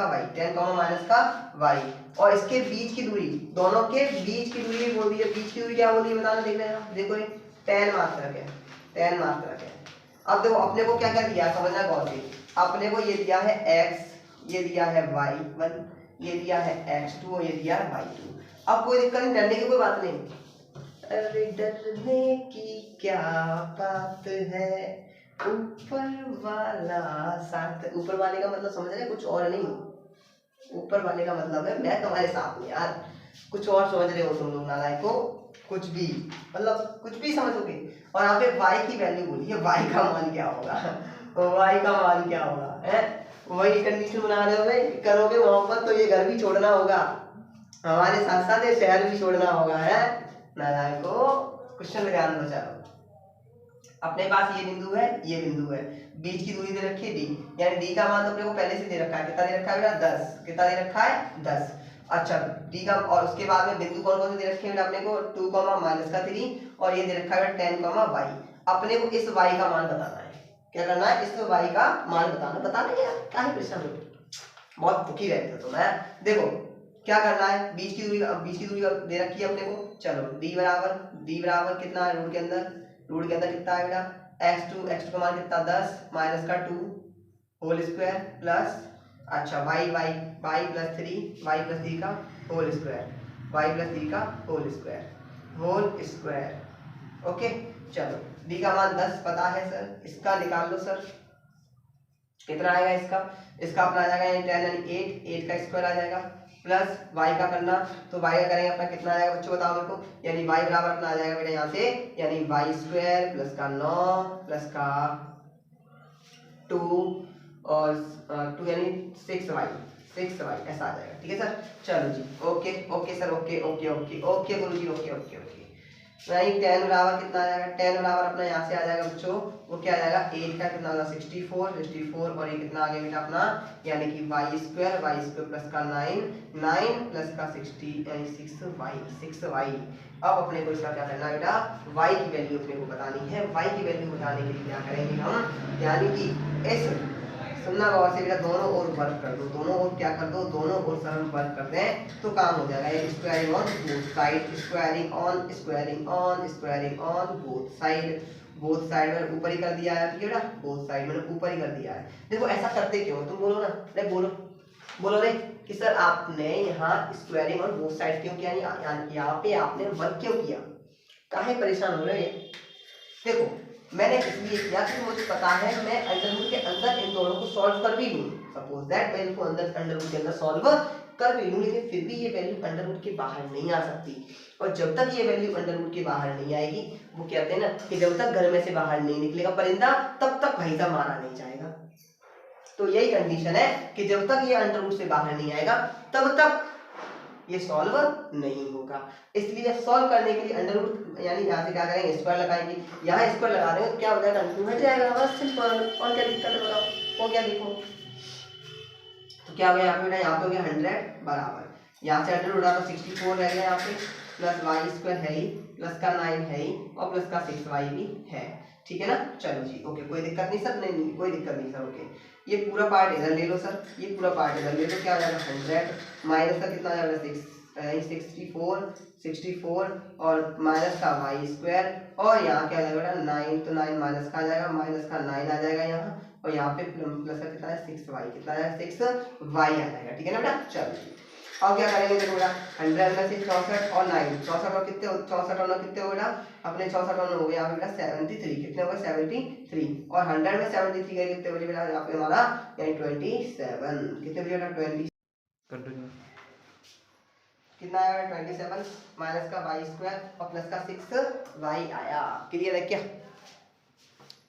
का y, और इसके बीच की दूरी, दोनों के बीच की दूरी बोल दी है, बीच की दूरी क्या बोल दी है बताना, देख लेना, देखो ये 10 मात्रक है, 10 मात्रक है। अब देखो अपने को क्या क्या दिया है समझना गौर से, अपने को ये दिया है x, ये दिया है y1, ये दिया है x2 और ये दिया है y2। अब कोई दिक्कत नहीं, डरने की कोई बात नहीं, अरे डरने की क्या बात है, ऊपर वाला साथ, ऊपर वाले का मतलब समझ रहे, कुछ और नहीं, ऊपर वाले का मतलब है मैं तुम्हारे साथ में यार, कुछ और समझ रहे हो तुम लोग नालायक को, कुछ भी मतलब कुछ भी समझोगे। और यहाँ पे y की वैल्यू बोली है, y का मान क्या होगा, y का मान क्या होगा है, वही कंडीशन बना रहे हो भाई, करोगे मोहब्बत तो ये घर भी छोड़ना होगा, हमारे साथ साथ ये शहर भी छोड़ना होगा है नालायक को। क्वेश्चन में ध्यान दो चलो। अपने पास ये बिंदु है, ये बिंदु है, बीच की दूरी दे रखी है डी, यानी डी का मान तो अपने को पहले से दे रखा है, कितना दे रखा है बेटा 10, कितना दे रखा है 10। अच्छा डी का, और उसके बाद में बिंदु कौन कौन से दे रखे हैं बेटा अपने को 2, -3 और ये दे रखा है 10, y। अपने को इस y का मान बताना है, क्या करना है, इस y का मान बताना यार, क्या ही परेशान हो, बहुत दुखी रहते हो तुम। देखो क्या करना है, बीच की दूरी दे रखी है अपने को, चलो d बराबर कितना है, रूट के अंदर कितना है बेटा x2 का मान कितना 10 माइनस का 2 होल स्क्वायर प्लस, अच्छा y प्लस 3 का होल स्क्वायर, ओके। चलो d का मान 10 पता है सर, इसका निकाल लो सर, कितना आएगा इसका अपना आ जाएगा 10 यानी 8 का स्क्वायर आ जाएगा, प्लस y का करना, तो y का करेंगे अपना कितना आ जाएगा बच्चों बताओ मेरे को, यानी y बराबर अपना आ जाएगा बेटा यहाँ से, यानी y स्क्वायर प्लस का 9 प्लस का 2 और 2 यानी 6y ऐसा आ जाएगा, ठीक है सर। चलो जी ओके सर, ओके गुरु जी, ओके। यानी 10 बराबर कितना आ जाएगा, 10 बराबर अपना यहाँ से आ जाएगा बच्चों, वो क्या आ जाएगा 8 का कितना होगा 64 और ये कितना आ गया बेटा अपना, यानी कि y स्क्वायर प्लस का 9 प्लस का 60 यानी 6y। अब अपने को इसका क्या करना है बेटा, y की वैल्यू अपने को बतानी है। y की वैल्यू बताने के लिए क्या करेंगे हम, यानी कि इस सुनना गौर से बेटा, दोनों ओर वर्क कर दो, दोनों ओर क्या कर दो, दोनों ओर सर हम वर्क कर दें तो काम हो जाएगा। ये squaring on both side, squaring on both side मैंने ऊपर ही कर दिया है, ठीक है बेटा, बोथ साइड मैंने ऊपर ही कर दिया है। देखो ऐसा करते क्यों, तुम बोलो ना, अरे बोलो रे कि सर आपने यहाँ स्क्वायरिंग ऑन बोथ साइड क्यों किया, यहाँ पे आपने वर्क क्यों किया, काहे परेशान हो रहे हैं। देखो मैंने इसलिए किया कि मुझे पता है मैं अंडरवुड के अंदर इन दोनों को सॉल्व कर भी लूं, सपोज दैट मैं इनको अंडरवुड के अंदर सॉल्व कर भी लूं, लेकिन फिर भी ये वैल्यू अंडरवुड के बाहर नहीं आ सकती। और जब तक ये वैल्यू अंडरवुड के बाहर नहीं आएगी, वो कहते हैं ना कि जब तक घर में से बाहर नहीं निकलेगा परिंदा तब तक भाई साहब मारा नहीं जाएगा। तो यही कंडीशन है कि जब तक ये अंडरवुड से बाहर नहीं आएगा तब तक ये सॉल्व नहीं होगा। इसलिए सॉल्व करने के लिए अंडरवुड यानी यहाँ से क्या करेंगे, स्क्वायर लगाएंगे, यहाँ स्क्वायर लगा देंगे तो क्या हो जाएगा, अंडरवुड हट जाएगा, बस सिंपल। और क्या दिक्कत है बताओ, हो गया लिखो, तो क्या हो गया यहाँ पे हो गया 100 बराबर, यहाँ से अंडरवुड उड़ा तो 64 रह गया यहाँ पे, प्लस वाई स्क्वायर है ही, प्लस का 9 है ही और प्लस का 6y भी है, ठीक है ना। चलो जी ओके, कोई दिक्कत नहीं सर, नहीं कोई दिक्कत नहीं सर, ओके। ये पूरा पार्ट इधर ले लो सर, ये पूरा पार्ट इधर ले लो, क्या हो जाएगा 100 माइनस का कितना आ जाएगा 64 और माइनस का y स्क्वायर, और यहाँ क्या आ जाएगा 9, तो 9 माइनस का आ जाएगा, माइनस का 9 आ जाएगा यहाँ, और यहाँ पे प्लस का कितना है 6y, कितना है 6y आ जाएगा, ठीक है ना बेटा। चलो अब क्या करेंगे, देखो बेटा 100 में से 64 और 9, 64 और कितने, 64 और 9 कितने हो बेटा अपने, 64 और 9 हो गए यहाँ पे बेटा 73, कितने हो गए 73, और 100 में 73 गए कितने बजे बेटा यहाँ पे हमारा, यानी 27, कितने बजे बेटा 20 कंटिन्यू, कितना आया 27 माइनस का y स्क्वायर और प्लस का 6y आया। क्लियर है क्या,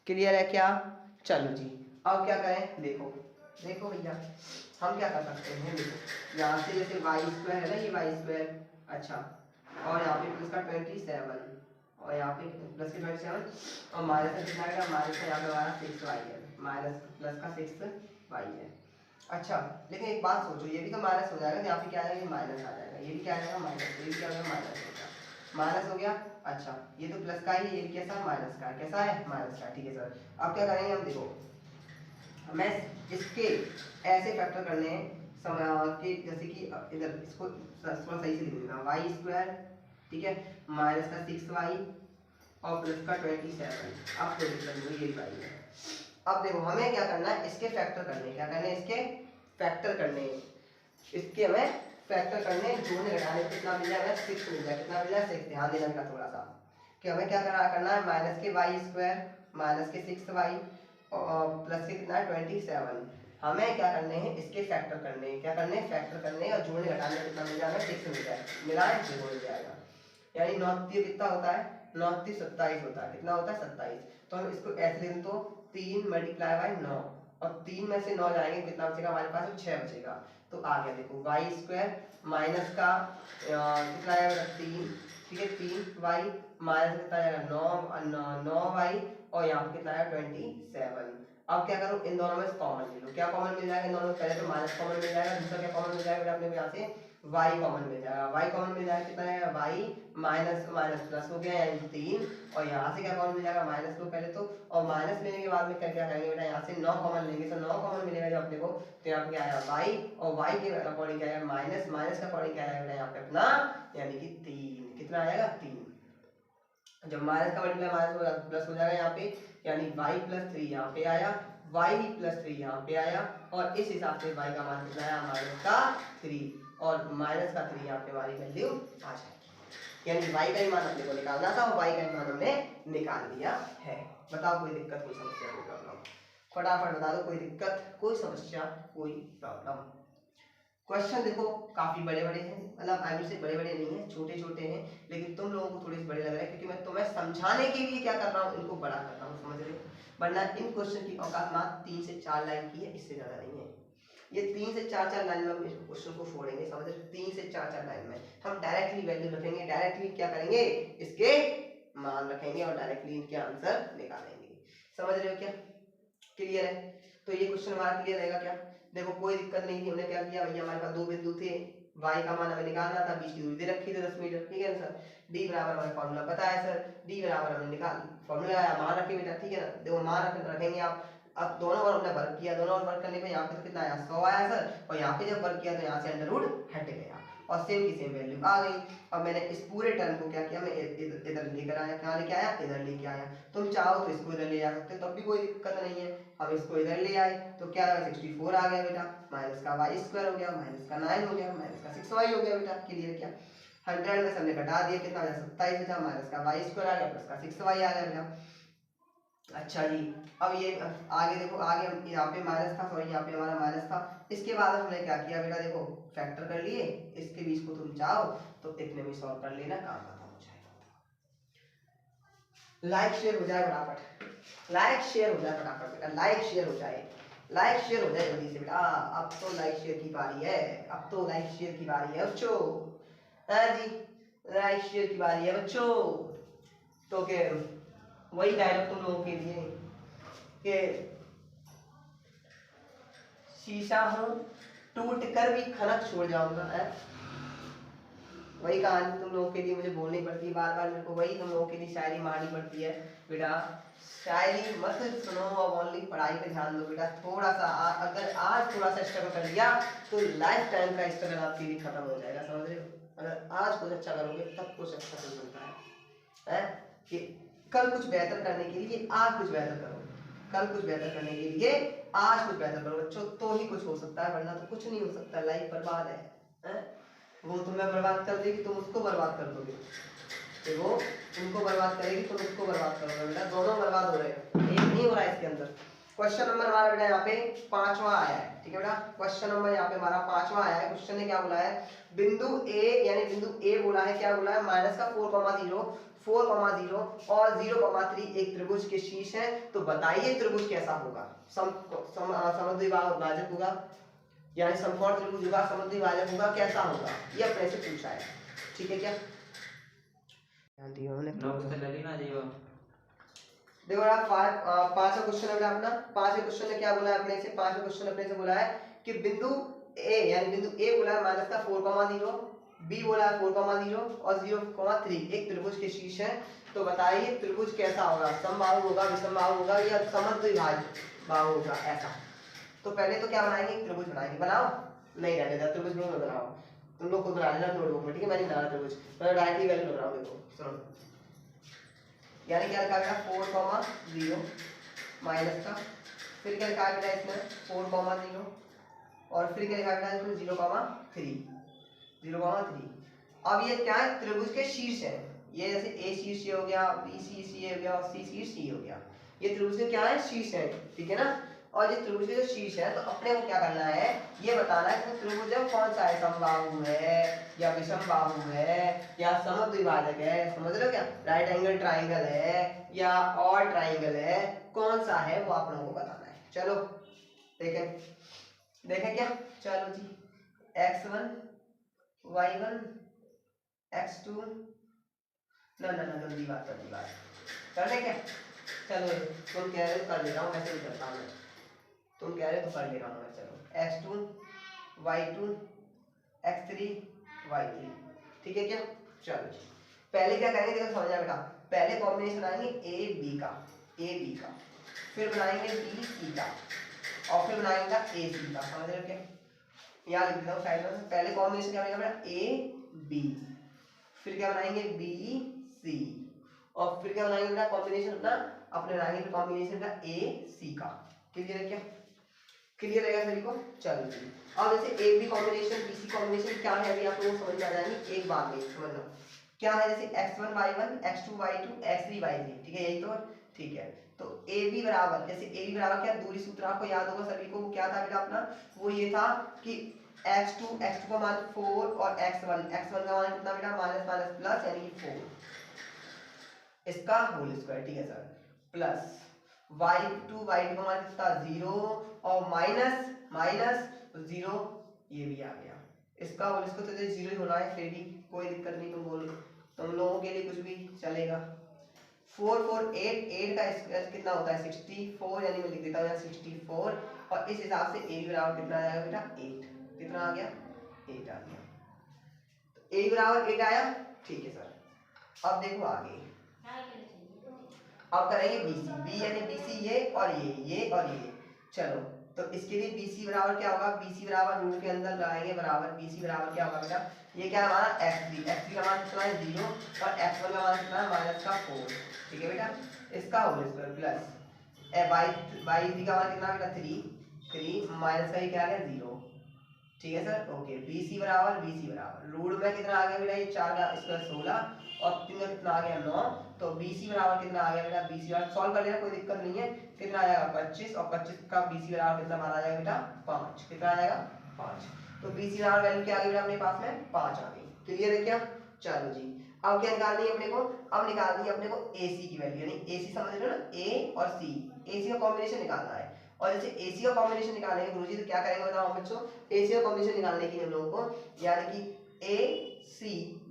क्लियर है क्या। चलो जी अब क्या करें, देखो भैया हम क्या कर सकते हैं, देखो यहाँ से जैसे y स्क्वायर है ना, ये y स्क्वायर, अच्छा, और यहाँ पे प्लस का 27 और यहाँ पे प्लस के 27 और माइनस का कितना आएगा, माइनस का यहाँ पे हमारा 6y है, माइनस प्लस का 6y है। अच्छा लेकिन एक बात सोचो, ये भी तो माइनस हो जाएगा, तो यहाँ पे क्या आ जाएगा, माइनस आ जाएगा, ये भी क्या आ जाएगा माइनस, ये भी क्या हो जाएगा माइनस हो गया। अच्छा ये तो प्लस का ही, ये कैसा माइनस का, कैसा है माइनस का, ठीक है सर। अब क्या करेंगे हम, देखो हमें इसके ऐसे फैक्टर करने हैं कि जैसे कि इधर इसको थोड़ा सही से लिख देना, वाई स्क्वायर, ठीक है, माइनस का 6y और प्लस का 27, अब कोई दिक्कत नहीं, ये वाई है। अब देखो हमें क्या करना है, इसके फैक्टर करने, क्या करने हैं इसके फैक्टर करने, इसके हमें फैक्टर करने, जोड़ने घटाने, कितना मिल जाएगा 6 मिल जाएगा, कितना मिल जाएगा 6, ध्यान देना बेटा थोड़ा सा कि हमें क्या करना है, माइनस के वाई स्क्वायर माइनस के 6y और प्लस के कितना है 27, हमें क्या करने हैं इसके फैक्टर करने हैं, क्या करने हैं फैक्टर करने और जोड़ने घटाने कितना मिल जाएगा 6 मिल जाएगा, मिलाएं तो हो जाएगा, यानी 9 कितना होता है 9 27 होता है, कितना होता है 27, तो हम इसको ऐसे लिख दो 3 × 9 और 3 में से 9 जाएंगे कितना बचेगा हमारे पास 6 बचेगा, तो आ गया देखो वाई स्क्वायर माइनस का कितना आएगा 3, ठीक है 3y माइनस कितना आएगा 9y और यहाँ पे कितना आएगा 27। अब क्या करो इन दोनों में कॉमन ले लो, क्या कॉमन मिल जाएगा इन दोनों में, पहले तो माइनस कॉमन मिल जाएगा, दूसरा क्या कॉमन मिल जाएगा अपने को यहाँ से y कॉमन मिल जाएगा, y कॉमन मिल जाएगा कितना आएगा y माइनस माइनस प्लस हो गया यानी 3 और यहाँ से क्या कॉमन मिल जाएगा माइनस को पहले तो, और माइनस लेने के बाद में क्या क्या करेंगे बेटा यहाँ से 9 कॉमन लेंगे तो 9 कॉमन मिलेगा जो अपने को, तो यहाँ पे क्या आएगा y और y के अकॉर्डिंग क्या आएगा माइनस, माइनस का अकॉर्डिंग क्या आएगा बेटा यहाँ पे अपना यानी कि 3, कितना आएगा 3। जब माइनस का मल्टीप्लाई माइनस प्लस हो जाएगा यहाँ पे यानी y प्लस 3 यहाँ पे आया, y प्लस 3 यहाँ पे आया और इस हिसाब से y का मान कितना आया माइनस का 3 और माइनस का 3 यहाँ पे हमारी वैल्यू आ जाएगी, यानी y का ही मान अपने को निकालना था और y का ही मान हमने निकाल दिया है। बताओ कोई दिक्कत कोई समस्या कोई प्रॉब्लम, फटाफट बता दो कोई दिक्कत कोई समस्या कोई प्रॉब्लम। क्वेश्चन देखो काफी बड़े बड़े हैं, मतलब आई मीन से बड़े बड़े नहीं है छोटे छोटे हैं, लेकिन तुम लोगों को थोड़े से बड़े लग रहे हैं क्योंकि मैं तुम्हें समझाने के लिए क्या कर रहा हूँ इनको बड़ा कर रहा हूँ, समझ रहे हो, वरना इन क्वेश्चन की औकात मात्र 3 से 4 लाइन की है, इससे ज्यादा नहीं है। ये 3 से 4 लाइन में हम इस क्वेश्चन को फोड़ेंगे, समझ रहे हो, 3 से 4 लाइन में हम डायरेक्टली वैल्यू रखेंगे, डायरेक्टली क्या करेंगे इसके मान रखेंगे और डायरेक्टली इनके आंसर निकालेंगे, समझ रहे हो क्या, क्लियर है। तो ये क्वेश्चन हमारा क्लियर रहेगा क्या, देखो कोई दिक्कत नहीं थी, हमने क्या किया भैया हमारे पास दो बिंदु थे, y का मान हमें निकालना था, बीच की दूरी दे रखी थी 10 मीटर, ठीक है ना सर, d बराबर हमें फॉर्मूला पता है सर, d बराबर हमने निकाल फॉर्मूला आया मान रखे बेटा, ठीक है ना, देखो मान रखेंगे आप, अब दोनों ओर हमने वर्क किया, दोनों ओर वर्क करने पे यहाँ पे तो कितना आया 100 आया सर, और यहाँ पे जब वर्क किया तो यहाँ से अंडर रूट हट गया और सेम की सेम वैल्यू आ गई। अब मैंने इस पूरे टर्म को क्या किया, मैं इधर लेकर आया, कहाँ लेके आया इधर लेके आया, तुम चाहो तो इसको इधर ले जा सकते तब भी कोई दिक्कत नहीं है। अब इसको इधर ले आए तो क्या आया 64 आ गया बेटा, माइनस का y स्क्वायर हो गया, माइनस का 9 हो गया, माइनस का 6y हो गया बेटा, क्लियर क्या, 100 में सबने घटा दिया कितना आ गया 27 बचा, माइनस का y स्क्वायर आ गया प्लस का 6y आ गया बेटा। अच्छा जी, अब ये आगे देखो, आगे हम यहाँ पे माइनस था, सॉरी यहाँ पे हमारा माइनस था, इसके बाद हमने क्या किया बेटा देखो फैक्टर कर लिए, इसके बीच को तुम चाहो तो इतने में सॉल्व कर लेना, काम खत्म हो जाएगा। लाइक शेयर हो जाए फटाफट, लाइक शेयर हो जाए फटाफट बेटा, लाइक शेयर हो जाए, लाइक शेयर हो जाए जल्दी से बेटा, अब तो लाइक शेयर की बारी है, अब तो लाइक शेयर की बारी है बच्चों, हाँ जी लाइक शेयर की बारी है बच्चों। तो के वही डायलॉग तुम लोगों के लिए कि शीशा हूं टूट कर भी खनक छोड़ जाऊंगा, वही कहानी तुम लोगों के लिए मुझे बोलनी पड़ती है बार बार, मेरे को वही तुम लोगों के लिए शायरी मारनी पड़ती है बेटा। शायरी मत सुनो, अब ओनली पढ़ाई पे ध्यान दो बेटा, थोड़ा सा अगर आज थोड़ा सा स्ट्रगल कर लिया तो लाइफ टाइम का स्ट्रगल आपके लिए खत्म हो जाएगा, समझ रहे हो, अगर आज कुछ अच्छा करोगे तब कुछ अच्छा नहीं मिलता है कि कल कुछ बेहतर करने के लिए आज कुछ बेहतर करो, कल कुछ बेहतर करने के लिए आज कुछ बेहतर करो बच्चों, तो ही कुछ हो सकता है, वरना तो कुछ नहीं हो सकता, लाइफ बर्बाद है? वो तुम्हें बर्बाद कर देगी, तुम उसको बर्बाद कर दोगे, तो वो तुमको बर्बाद करेगी, तुम उसको बर्बाद करोगे बेटा, दोनों बर्बाद हो रहे हैं, एक नहीं हो रहा है इसके अंदर। क्वेश्चन नंबर हमारा बेटा यहाँ पे 5वां आया है, ठीक है बेटा, क्वेश्चन नंबर यहाँ पे हमारा 5वां आया है। क्वेश्चन ने क्या बोला है, बिंदु ए यानी बिंदु ए बोला है, क्या बोला है माइनस का 4,0 4,0 और 0,3 एक त्रिभुज के शीर्ष है, तो बताइए त्रिभुज कैसा होगा, समद्विभाजक होगा यानी समकोण त्रिभुज होगा, समद्विभाजक होगा, कैसा होगा, ये अपने से पूछा है, ठीक है क्या, देखो पांचवा क्वेश्चन है अपना, पांचवें क्वेश्चन ने क्या बोला है अपने से, पांचवें क्वेश्चन अपने से बोला है कि बिंदु ए यानी बिंदु ए बोला है माइनस का 4,0, बी बोला है 4,0 और 0,3 एक त्रिभुज के शीर्ष है, तो बताइए त्रिभुज कैसा होगा, समबाहु होगा, विषमबाहु होगा या समद्विभाजक होगा, ऐसा। तो पहले तो क्या बनाएंगे, त्रिभुज बनाएंगे, बनाओ नहीं रहने दो त्रिभुज में बनाओ, तुम लोग खुद बना लेना नोटबुक में, ठीक है, मैं नहीं बना रहा त्रिभुज, मैं डायरेक्टली वैल्यू लग रहा हूँ, देखो सुनो, यानी क्या लिखा गया 4,0 माइनस का, फिर क्या लिखा गया इसमें 4,0 और फिर क्या लिखा गया इसमें 0,3। अब ये क्या है, त्रिभुज के शीर्ष है, ये जैसे ए शीर्ष ये हो गया, बी शीर्ष ये हो गया और सी शीर्ष ये हो गया, ये त्रिभुज के क्या है शीर्ष है, ठीक है ना, और ये त्रिभुज के जो शीर्ष है तो अपने को क्या करना है, ये बताना है कि त्रिभुज कौन सा है, समबाहु है या विषमबाहु है या समद्विभाजक है, समझ रहे हो क्या, राइट एंगल ट्राइंगल है या ऑड ट्राइंगल है, कौन सा है वो आप लोगों को बताना है। चलो देखें क्या, चलो जी x1 y1 x2 ना ना ना जल्दी बात कर ले क्या? चलो तुम कह रहे हो कर ले रहा हूँ, वैसे ही करता हूँ मैं। तुम कह रहे हो तो कर ले रहा हूँ मैं। चलो x2 y2 x3 y3, ठीक है क्या? चलो पहले क्या करेंगे देखो समझ आ बेटा, पहले कॉम्बिनेशन बनाएंगे ए बी का, फिर बनाएंगे बी सी का, और फिर बनाएंगे ए सी का। समझ रहे हो क्या? यहाँ लिख देता हूँ साइड में। पहले कॉम्बिनेशन क्या बनेगा बेटा? ए बी, फिर क्या बनाएंगे? बी सी, और फिर क्या बनाएंगे बेटा? कॉम्बिनेशन अपना अपने बनाएंगे कॉम्बिनेशन का ए सी का। क्लियर है क्या? क्लियर रहेगा सभी को? चलो जी, अब जैसे A B combination B C combination क्या है अभी आप लोगों को समझ में आ जाएंगे एक बार में। समझ लो क्या है, जैसे x1 y1 x2 y2 x3 y3, ठीक है यही तो, ठीक है। तो ए बी बराबर, जैसे ए बी बराबर क्या, दूरी सूत्र आपको याद होगा सभी को, वो क्या था बेटा अपना? वो ये था कि x2 का मान 4 और x1 का मान कितना बेटा? माइनस माइनस प्लस, यानी कि 4 इसका होल स्क्वायर, ठीक है सर, प्लस y2 का मान कितना? 0 और माइनस माइनस 0, ये भी आ गया। इसका होल स्क्वायर तो 0 ही होना है, फिर भी कोई दिक्कत नहीं, तुम बोलो तुम लोगों के लिए कुछ भी चलेगा। 4 4 8 का स्क्वायर कितना होता है? 64, यानी मैं लिख देता हूँ यहाँ 64, और इस हिसाब से ए बराबर कितना आ जाएगा बेटा? 8। कितना आ गया? 8 आ गया। तो ए बराबर 8 आया, ठीक है सर। अब देखो आगे, अब करेंगे बीसी, बी यानी बीसी ये और ये और ये। चलो तो इसके लिए BC बराबर क्या होगा? BC बराबर रूट के अंदर लगाएंगे बराबर, BC बराबर क्या होगा बेटा? ये क्या है हमारा? x3 का मान कितना है? 0, और x1 का मान कितना है? माइनस का 4, ठीक है बेटा, इसका होल स्क्वायर प्लस y3 का मान कितना बेटा? 3 माइनस का ये क्या आ गया? 0, ठीक है सर। ओके, BC बराबर रूट में कितना आ गया बेटा? ये 4 का स्क्वायर 16, और 3 का कितना आ गया? 9। तो BC बराबर कितना आ गया बेटा? BC बराबर सॉल्व कर लेना, कोई दिक्कत नहीं है। कितना आ जाएगा? 25, और 25 का BC बराबर कितना माना जाएगा बेटा? 5। कितना आ जाएगा? 5। तो BC बराबर वैल्यू क्या आ गई बेटा अपने पास में? 5 आ गई। क्लियर है क्या? चलो जी, अब क्या निकालनी है अपने को? अब निकालनी है अपने को AC की वैल्यू, यानी AC समझ रहे हो ना, A और C, AC का कॉम्बिनेशन निकालना है। और जैसे AC का कॉम्बिनेशन निकालेंगे गुरुजी तो क्या करेंगे बताओ बच्चों? AC का कॉम्बिनेशन निकालने के लिए हम लोगों को यानी कि AC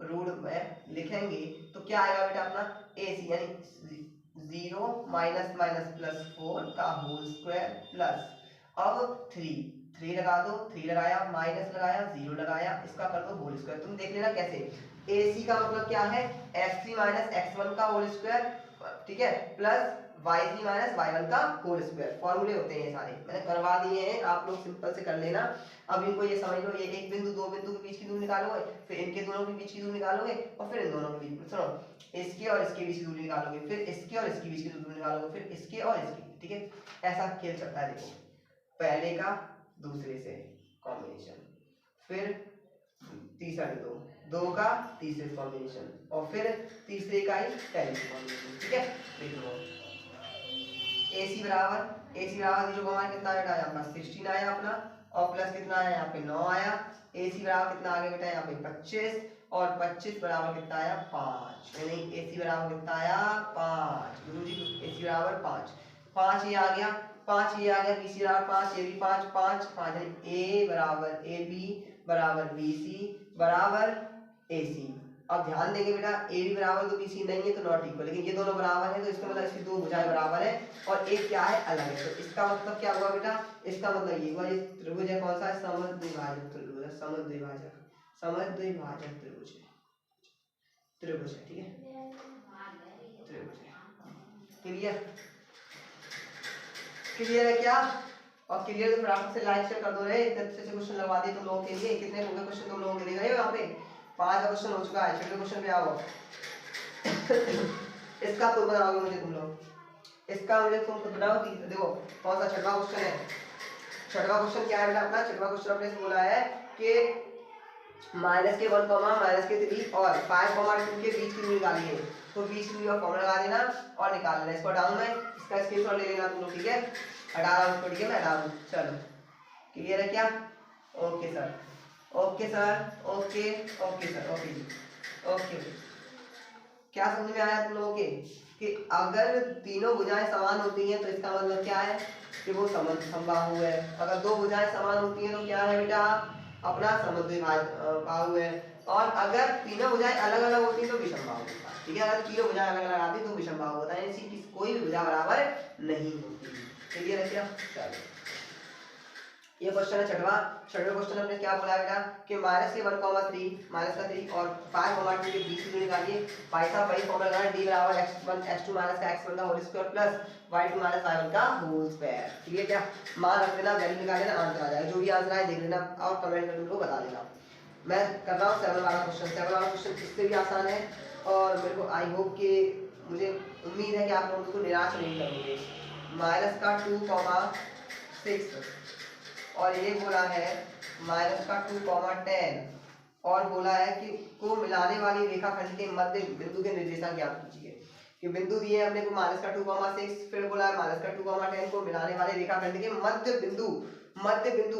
रूट में लिखेंगे तो क्या आएगा बेटा अपना? AC यानी 0 माइनस माइनस प्लस 4 का होल स्क्वायर प्लस, अब 3 लगा दो, 3 लगाया, माइनस लगाया, 0 लगाया, इसका कर दो होल स्क्वायर। तुम देख लेना कैसे। AC का मतलब क्या है? x3 माइनस x1 का होल स्क्वायर, ठीक है, प्लस y3 माइनस y1 का होल स्क्वायर। फॉर्मूले होते हैं ये सारे, मैंने करवा दिए हैं, आप लोग सिंपल से कर लेना। अब इनको ये समझ लो, ये एक बिंदु दो बिंदु के बीच की दूरी निकालोगे, फिर इनके दोनों के बीच की दूरी निकालोगे, और फिर इन दोनों के बीच, सुनो, इसके और इसके बीच की दूरी निकालोगे, फिर इसके और इसके बीच की दूरी निकालोगे, फिर इसके और इसकी, ठीक है, ऐसा खेल सकता है। देखो पहले का दूसरे से कॉम्बिनेशन, फिर तीसरा दो का तीसरे कॉम्बिनेशन, और फिर तीसरे का ही पहले से कॉम्बिनेशन, ठीक है। देखो AC बराबर 0 का मान कितना बेटा? यहाँ पर 16 आया अपना, और प्लस कितना आया? यहाँ पे 9 आया। AC बराबर कितना आ गया बेटा? यहाँ पे 25, और 25 बराबर कितना आया? 5, यानी AC बराबर कितना आया? 5। गुरुजी AC बराबर 5, 5 ये आ गया, 5 ये आ गया, BC बराबर 5, ये भी 5 5 5, यानी A बराबर AB बराबर BC बराबर AC। अब ध्यान देंगे बेटा, AB बराबर तो BC नहीं है तो नॉट इक्वल, लेकिन ये दोनों बराबर है तो इसका मतलब इसकी दो भुजाएं बराबर है, और एक क्या है? अलग है। तो इसका मतलब क्या हुआ बेटा? इसका मतलब ये हुआ, ये त्रिभुज है कौन सा है? समद्विभाजक त्रिभुज है, समद्विभाजक त्रिभुज है, ठीक है, त्रिभुज है। क्लियर? क्लियर है क्या? और क्लियर तो फटाफट से लाइक शेयर कर दो रे, इतने अच्छे क्वेश्चन लगवा दिए तुम लोगों के लिए। कितने हो गए क्वेश्चन तुम लोगों के लिए? यहाँ पे 5 क्वेश्चन हो चुका है, छठे क्वेश्चन पे आओ। इसका खुद बनाओगे मुझे तुम लोग, इसका मुझे तुम खुद बनाओ। देखो कौन सा छठवां क्वेश्चन है? छठवां क्वेश्चन क्या है बेटा अपना? छठवां क्वेश्चन अपने से बोला है कि -1, -3 और 5, 2 के बीच की दूरी निकाली है, तो बीच की दूरी का फॉर्मूला लगा देना और निकाल लेना। इसको हटाऊं मैं, इसका स्क्रीनशॉट ले लेना तुम लोग, ठीक है, हटा रहा हूं इसको, ठीक है, मैं हटा दूं। चलो क्लियर है क्या? Okay sir, okay sir, okay okay sir, okay जी, ओके। क्या समझ में आया तुम लोगों के कि अगर तीनों भुजाएं समान होती हैं तो इसका मतलब क्या है? कि वो समबाहु है। अगर दो भुजाएं समान होती हैं तो क्या है बेटा? अपना समुद्री बाहु है। और अगर तीनों भुजाएं अलग अलग होती तो विषम बाहु होता, ठीक है। अगर तीनों भुजाएं अलग अलग आती तो विषम बाहु होता है, इसकी कोई भी भुजा बराबर नहीं होती। क्लियर है क्या? चलो ये क्वेश्चन है छठवां क्वेश्चन हमने क्या बोला बेटा कि माइनस के 1,3 माइनस का 3 और 5,2 के बीच की निकालिए। भाई साहब वही फॉर्मूला लगाना, d बराबर x1 x2 माइनस का x1 का whole square plus y2 minus y1 का होल स्क्वायर। ठीक है क्या? मान रख देना, वैल्यू निकाल लेना, आंसर आ जाएगा। जो भी आंसर आए देख लेना और कमेंट करके उनको बता देना। मैं कर रहा हूँ 7 वाला क्वेश्चन। 7 वाला क्वेश्चन इससे भी आसान है और मेरे को आई होप कि मुझे उम्मीद है कि आप लोग उसको निराश नहीं करोगे। माइनस का 2,6 और ये बोला है माइनस का 2,10 और बोला है कि को मिलाने वाली रेखाखंड के मध्य बिंदु के निर्देशांक ज्ञात कीजिए। कि बिंदु दिए हमने को माइनस का 2,6, फिर बोला है माइनस का 2,10 को मिलाने वाले रेखाखंड के मध्य बिंदु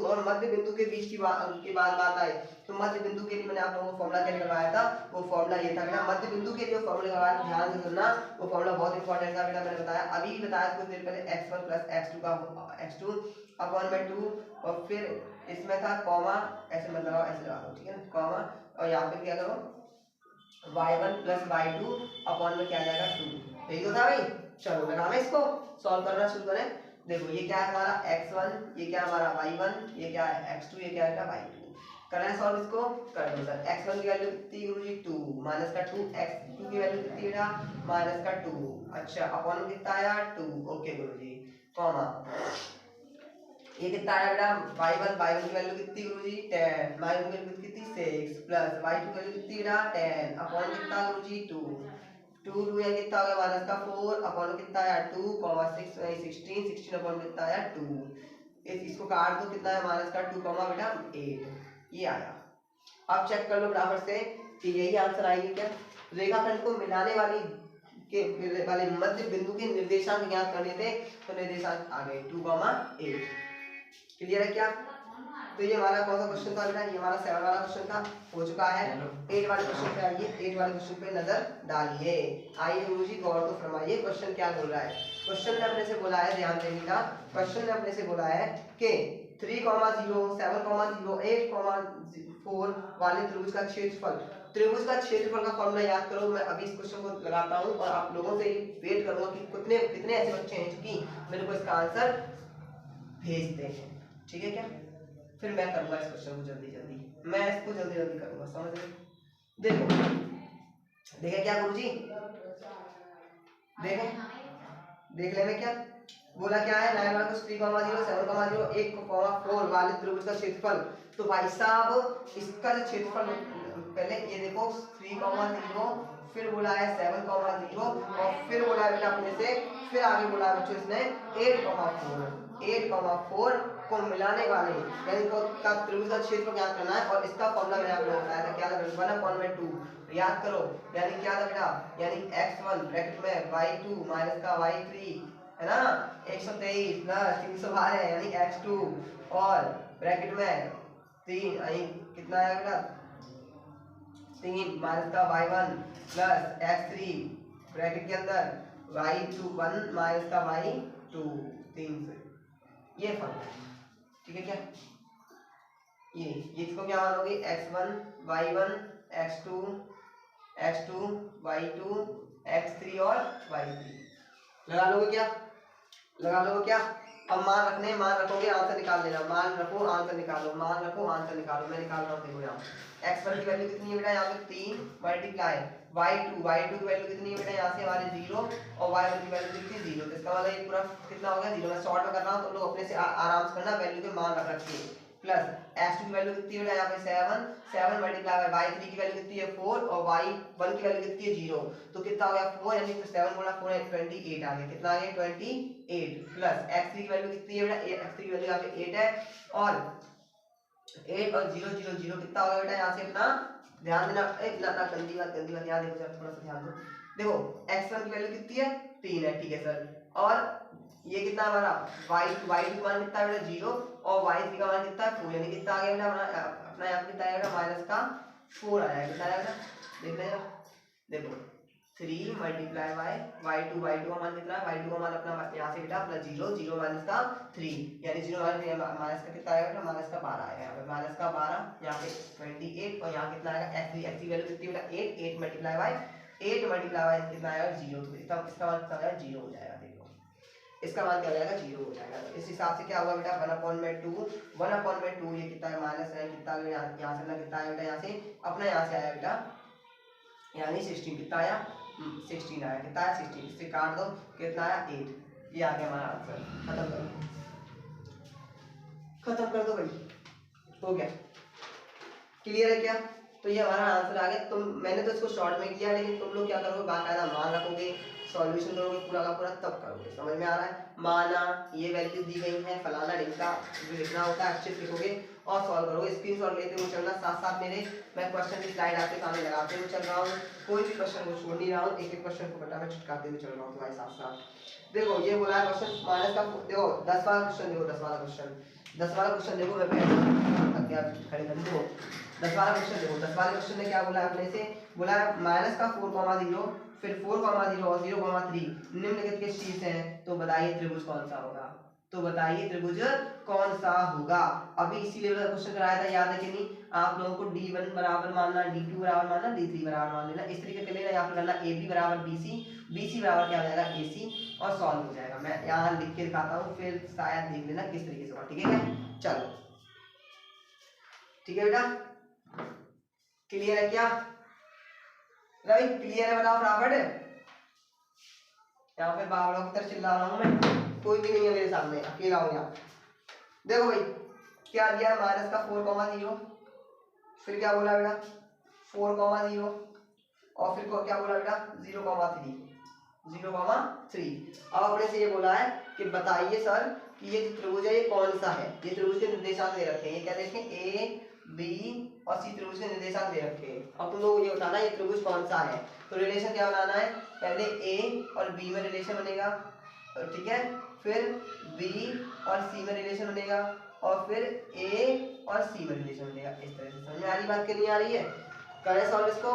और मध्य बिंदु के बीच की बात आए तो मध्य बिंदु के लिए मैंने आप लोगों को फॉर्मूला क्या लगाया था, वो फॉर्मूला ये था बेटा। मध्य बिंदु के लिए फॉर्मूला लगाया, ध्यान से सुनना, वो फॉर्मूला बहुत इंपॉर्टेंट था बेटा। मैंने बताया अभी बताया कुछ देर पहले x1 प्लस x2 का x2 अपॉन में 2 और फिर इसमें था कॉमा, ऐसे मत लगाओ, ऐसे लगा दो, ठीक है ना, कॉमा और यहाँ पे क्या करो y1 प्लस y2 अपॉन में क्या आ जाएगा 2। यही तो था भाई। चलो लगाना, इसको सॉल्व करना शुरू करें। देखो ये क्या है हमारा x1, ये क्या है हमारा y1, ये क्या है x2, ये क्या है y2। करना है सॉल्व, इसको कर दो सर। x1 की वैल्यू कितनी गुरुजी 2 माइनस का 2, x2 की वैल्यू कितनी बेटा माइनस का 2, अच्छा अपॉन में कितना आया 2, ओके गुरुजी, कॉमा ये कितना आया बेटा y1 की वैल्यू कितनी गुरुजी 10, y1 की वैल्यू कितनी 6 प्लस y2 की वैल्यू कितनी बेटा 10 अपॉन कितना गुरुजी 2 या कितना हो गया माइनस का 4 अपॉन कितना आया 2 6 16 अपॉन कितना आया 2। इसको काट दो, कितना है माइनस का 2 बेटा 8, ये आया। अब चेक कर लो बराबर से कि यही आंसर आएगी क्या। रेखाखंड को मिलाने वाले मध्य बिंदु के निर्देशांक ज्ञात करने थे तो निर्देशांक आ गए 2, 8। क्लियर है क्या? तो ये हमारा कौन सा क्वेश्चन था बेटा, ये हमारा 7 वाला क्वेश्चन था, हो चुका है। 8 वाले क्वेश्चन पे आइए, 8 वाले क्वेश्चन पे नजर डालिए। आइए गुरुजी गौर तो फरमाइए क्वेश्चन क्या बोल रहा है। क्वेश्चन ने अपने से बोला है, ध्यान देना, क्वेश्चन ने अपने से बोला है कि 3,0 7,0 8,4 वाले त्रिभुज का क्षेत्रफल, त्रिभुज का क्षेत्रफल का फॉर्मूला याद करो। मैं अभी इस क्वेश्चन को लगाता हूँ और आप लोगों से वेट करूंगा कि कितने ऐसे बच्चे हैं कि मेरे को इसका आंसर भेजते हैं, ठीक है क्या। फिर मैं करूंगा इस क्वेश्चन को जल्दी, मैं इसको जल्दी करूंगा, समझ रहे। देखो देखे क्या गुरुजी, देख लेना क्या बोला, क्या है 9 3,0 7,0 1,4 वाले त्रिभुज का क्षेत्रफल। तो भाई साहब इसका जो क्षेत्रफल पहले ये देखो 3,0 फिर बोला है 7,0 और फिर बोला है बेटा अपने से, फिर आगे बोला है बच्चों इसने 8,4 को मिलाने वाले यानी का त्रिभुज का क्षेत्र ज्ञात करना है। और इसका फॉर्मूला मैंने आपको बताया था, क्या था 1/2 याद करो, यानी क्या था बेटा, यानी x1 ब्रैकेट में y2 माइनस का y3 है ना 123 प्लस 312 यानी x2 और ब्रैकेट में 3 कितना है बेटा 3 माइनस का y1 प्लस x3 ब्रैकेट के अंदर y2 1 माइनस का y2 3 से, ये फॉर्मूला, ठीक है क्या। ये इसको क्या मानोगे x1 y1 x2 y2 x3 और y3 लगा लोगे क्या। अब मान रखने, मान रखोगे आंसर निकाल लेना, मान रखो आंसर निकालो, मान रखो आंसर निकालो। मैं निकाल रहा हूँ, देखो यहाँ x1 की वैल्यू कितनी है बेटा, यहाँ पे 3 मल्टीप्लाई y2 की वैल्यू कितनी है बेटा, यहाँ से हमारे 0 और y1 की वैल्यू कितनी 0। तो इसका मतलब ये पूरा कितना हो गया 0। मैं शॉर्ट में कर रहा हूँ, तो लोग अपने से आराम से करना, वैल्यू के मान रख के प्लस x2 की वैल्यू कितनी है बेटा, यहाँ पे 7 मल्टीप्लाई बाय y3 की वैल्यू कितनी है 4 और y1 की वैल्यू कितनी है 0। तो कितना हो गया 4 यानी तो 7 गुणा 4 है 28 आ गया, कितना आ गया 28 प्लस x3 की वैल्यू कितनी है बेटा, x3 की वैल्यू यहाँ पे 8 है और 8 और 0 0 0 कितना होगा बेटा, यहाँ से अपना ध्यान देना, ना गंदी बात यहाँ देखो जरा, थोड़ा सा ध्यान दो। देखो x1 की वैल्यू कितनी है 3 है, ठीक है सर, और ये कितना हमारा y2 का मान कितना है बेटा 0 और y3 का मान कितना है 4 यानी कितना आ गया बेटा अपना यहाँ पे कितना आएगा माइनस का 4 आया, कितना आया बेटा देख लेना। देखो 3 मल्टीप्लाई y2 का मान कितना है, y2 का मान अपना यहाँ से बेटा प्लस 0 माइनस का 3, यानी 0 माइनस का कितना आएगा बेटा, माइनस का 12 आएगा। यहाँ पे माइनस का 12, यहाँ पे 28 और यहाँ कितना आएगा x की वैल्यू कितनी बेटा 8 मल्टीप्लाई y कितना आएगा 0, तो इसका मान कितना आएगा 0 हो जाएगा। देखो इसका मान क्या हो जाएगा 0 हो जाएगा। तो इस हिसाब से क्या होगा बेटा 1/2 ये कितना है माइनस है, कितना यहाँ से ना कितना आया बेटा, यहाँ से अपना यहाँ से आया बेटा यानी 16 कितना आया 16 आया, कितना आया 16, इससे काट दो कितना आया 8, ये आ गया हमारा आंसर। खत्म कर दो भाई, हो गया, क्लियर है क्या। तो ये हमारा आंसर आ गया। तुम मैंने तो इसको शॉर्ट में किया, लेकिन तुम लोग क्या करोगे बाकायदा मान रखोगे, सॉल्यूशन करोगे पूरा का पूरा, तब करोगे। समझ में आ रहा है, माना ये वैल्यू दी गई है फलाना ढिमका, जो लिखना होता है अच्छे से लिखोगे और सॉल्व करोगे। स्क्रीनशॉट लेते हुए चलना, साथ साथ मेरे मैं क्वेश्चन की स्लाइड आपके सामने लगाते हुए चल रहा हूँ, कोई भी क्वेश्चन को छोड़ नहीं रहा हूँ, एक एक क्वेश्चन को बेटा मैं चिटकाते हुए चल रहा हूँ तुम्हारे साथ साथ। देखो ये बोला है क्वेश्चन माइनस का, देखो 10 वाला क्वेश्चन देखो, 10 वाला क्वेश्चन देखो, मैं खड़े कर दो 10 वाला क्वेश्चन देखो। 10 वाले क्वेश्चन में क्या बोला है अपने से, बोला है माइनस का 4,0 फिर 4,0 और 0,3 निम्नलिखित के शीर्ष हैं, तो बताइए त्रिभुज कौन सा होगा, तो बताइए त्रिभुज कौन सा होगा। अभी इसी लेवल का क्वेश्चन कराया था, याद है कि नहीं, आप लोगों को D1 बराबर मानना, D2 बराबर मानना, D3 बराबर मान लेना, इस तरीके के लेना, यहाँ पर करना AB बराबर BC बराबर क्या हो जाएगा AC और सॉल्व हो जाएगा। मैं यहाँ लिख के दिखाता हूँ, फिर शायद देख लेना किस तरीके से होगा, ठीक है। चलो ठीक है बेटा, क्लियर है क्या रवि, क्लियर है बताओ फटाफट। यहाँ पे बाबड़ों की तरह चिल्ला रहा हूँ मैं, कोई भी नहीं है मेरे सामने, अकेला हूँ यहाँ। देखो भाई क्या दिया है माइनस का 4,0, फिर क्या बोला बेटा 4,0 और फिर क्या बोला बेटा 0,3। अब अपने से ये बोला है कि बताइए सर कि ये त्रिभुज है ये कौन सा है, ये त्रिभुज के निर्देशांक दे रखे हैं, ये क्या देखें A B और C त्रिभुज के निर्देशांक दे रखे हैं। अब तुम लोग ये बताना ये त्रिभुज कौन सा है, तो रिलेशन क्या बनाना है, पहले A और B में रिलेशन बनेगा, ठीक है, फिर B और C में रिलेशन बनेगा और फिर A और C में रिलेशन बनेगा। इस तरह से समझ में आ रही बात कि नहीं आ रही है। करें सॉल्व इसको,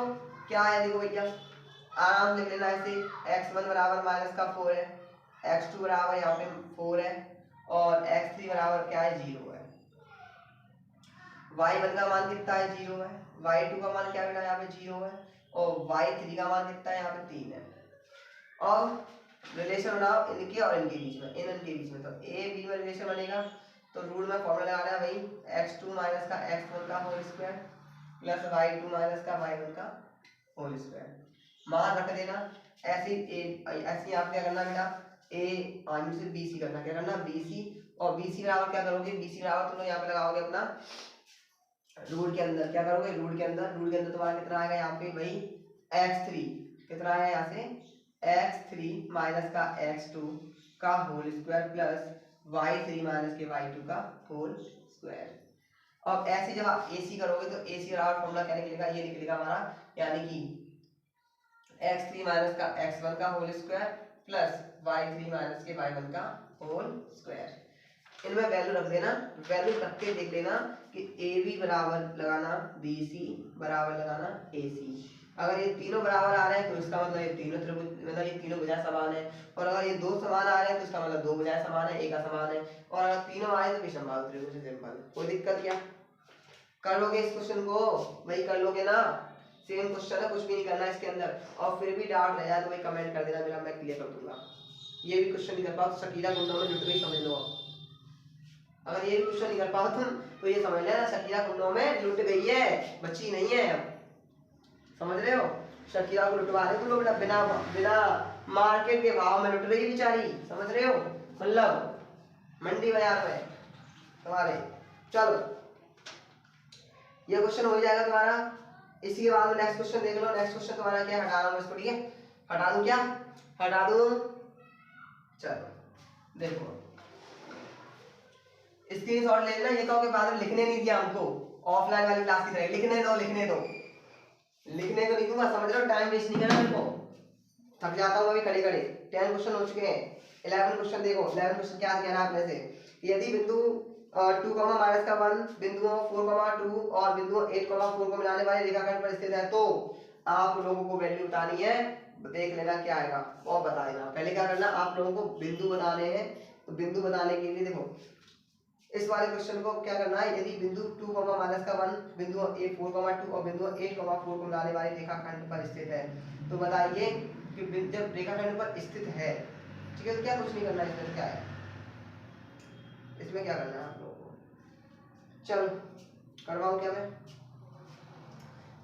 क्या है देखो भैया, आराम से लिख लेना ऐसे, x1 बराबर माइनस का 4 है, x2 बराबर यहाँ पे 4 है और x3 बराबर क्या है 0 है। y1 का मान कितना है 0 है, y2 का मान क्या है यहाँ पे 0 है और y3 का मान कितना है यहाँ पे 3 है। और रिलेशन बनाओ इनके और इनके बीच में, इनके बीच में, तो a b में रिलेशन बनेगा, तो रूट में फॉर्मूला लगा रहा है भाई x2 माइनस का x1 का whole square plus y2 minus का y1 का होल स्क्वायर, मान रख देना। ऐसे आप क्या करना बेटा a से bc करना, क्या करना bc, और bc बराबर क्या करोगे, bc बराबर तुम लोग यहाँ पे लगाओगे अपना रूट के अंदर, क्या करोगे रूट के अंदर तुम्हारा कितना आएगा यहाँ पे भाई x3, कितना आएगा यहाँ से x3 माइनस का x2 का whole square plus y3 minus के y2 का होल स्क्वायर। अब ऐसे जब आप AC करोगे तो AC बराबर फॉर्मूला क्या निकलेगा, ये निकलेगा हमारा यानी कि x3 माइनस का x1 का whole square plus y3 minus के y1 का होल स्क्वायर। इनमें वैल्यू रख देना, वैल्यू रख के देख लेना कि AB बराबर लगाना BC बराबर लगाना AC। अगर ये तीनों बराबर आ रहे हैं तो इसका मतलब ये तीनों त्रिभुज, मतलब ये तीनों भुजाएं समान है, और अगर ये दो समान आ रहे हैं तो इसका मतलब दो भुजाएं समान है, एक असमान है, और अगर तीनों आए तो विषमबाहु त्रिभुज है। सिंपल, कोई दिक्कत क्या, कर लोगे इस क्वेश्चन को भाई, कर लोगे ना, सेम क्वेश्चन है, कुछ भी नहीं करना इसके अंदर। और फिर भी डाउट रह जाए तो भाई कमेंट कर देना मेरा, मैं क्लियर कर दूंगा। ये भी क्वेश्चन नहीं कर पाओ तो शकीला कुंडों में लुट गई समझ लो। अगर ये क्वेश्चन नहीं कर पाओ तुम तो ये समझ लेना शकीला कुंडों में लुट गई है, बच्ची नहीं है। अब समझ रहे हो, शकीला को लुटवा रहे तुम लोग बिना बिना मार्केट के भाव में लुट रही है बेचारी, समझ रहे हो, मतलब मंडी बाजार में तुम्हारे। चलो ये क्वेश्चन हो जाएगा तुम्हारा। इसी के बाद में नेक्स्ट क्वेश्चन देख लो। नेक्स्ट क्वेश्चन तुम्हारा क्या है, हटा रहा हूं इसको, ठीक है, हटा दूं क्या, हटा दूं। चलो देखो स्क्रीनशॉट ले लेना, ये कहोगे बाद में लिखने नहीं दिया हमको, ऑफलाइन वाली क्लास की तरह लिखने दो लिखने को नहीं दूंगा, समझ रहे हो, टाइम वेस्ट नहीं करना मेरे को, थक जाता हूँ अभी खड़े खड़े। 10 क्वेश्चन हो चुके हैं, 11 क्वेश्चन देखो। 11 क्वेश्चन क्या कहना है अपने से, यदि बिंदु 2,-1 बिंदुओं 4,2 और बिंदुओं 8,4 को मिलाने वाले रेखाखंड पर स्थित है तो आप लोगों को वैल्यू बतानी है देख लेना क्या आएगा और बता देना। पहले क्या करना, आप लोगों को बिंदु बताने हैं, तो बिंदु बताने के लिए देखो इस वाले क्वेश्चन को क्या करना है, यदि बिंदु 2 माइनस का 1 बिंदु a 4,2 और बिंदु 8,4 को मिलाने वाले रेखाखंड पर स्थित है, तो बताइए कि जब रेखाखंड पर स्थित है, ठीक है, तो क्या कुछ नहीं करना है, इसमें क्या है, इसमें क्या करना है आप लोगों को, चलो करवाऊं क्या मैं,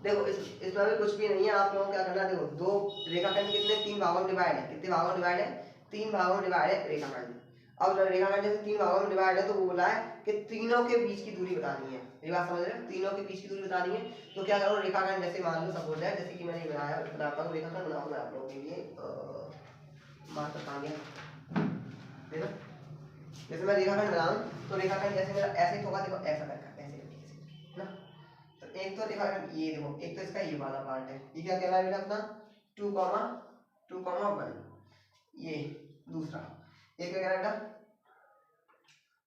देखो इसमें भी कुछ भी नहीं है। आप लोगों को क्या करना है, देखो दो रेखाखंड कितने 3 भागों में डिवाइड है, कितने भागों में डिवाइड है, 3 भागों में डिवाइड है रेखाखंड। अब रेखाखंड जैसे 3 भागों में डिवाइड है तो वो बोला है कि तीनों के बीच की दूरी बतानी है, ये बात समझ रहे हो, तीनों के बीच की दूरी बतानी है। तो क्या करो, रेखाखंड जैसे मान लो सपोज है, जैसे कि मैंने बनाया, बताता हूँ रेखाखंड बनाऊँ मैं आप लोगों के लिए, मास्टर कहाँ गया, देखो जैसे मैं रेखाखंड बनाऊँ तो रेखाखंड जैसे मेरा ऐसे ही होगा, देखो ऐसा करके ऐसे ना, तो एक तो रेखाखंड ये देखो, एक तो इसका ये वाला पार्ट है, ये क्या कह रहा है बेटा अपना 2,1, ये दूसरा, ये क्या कह रहा है बेटा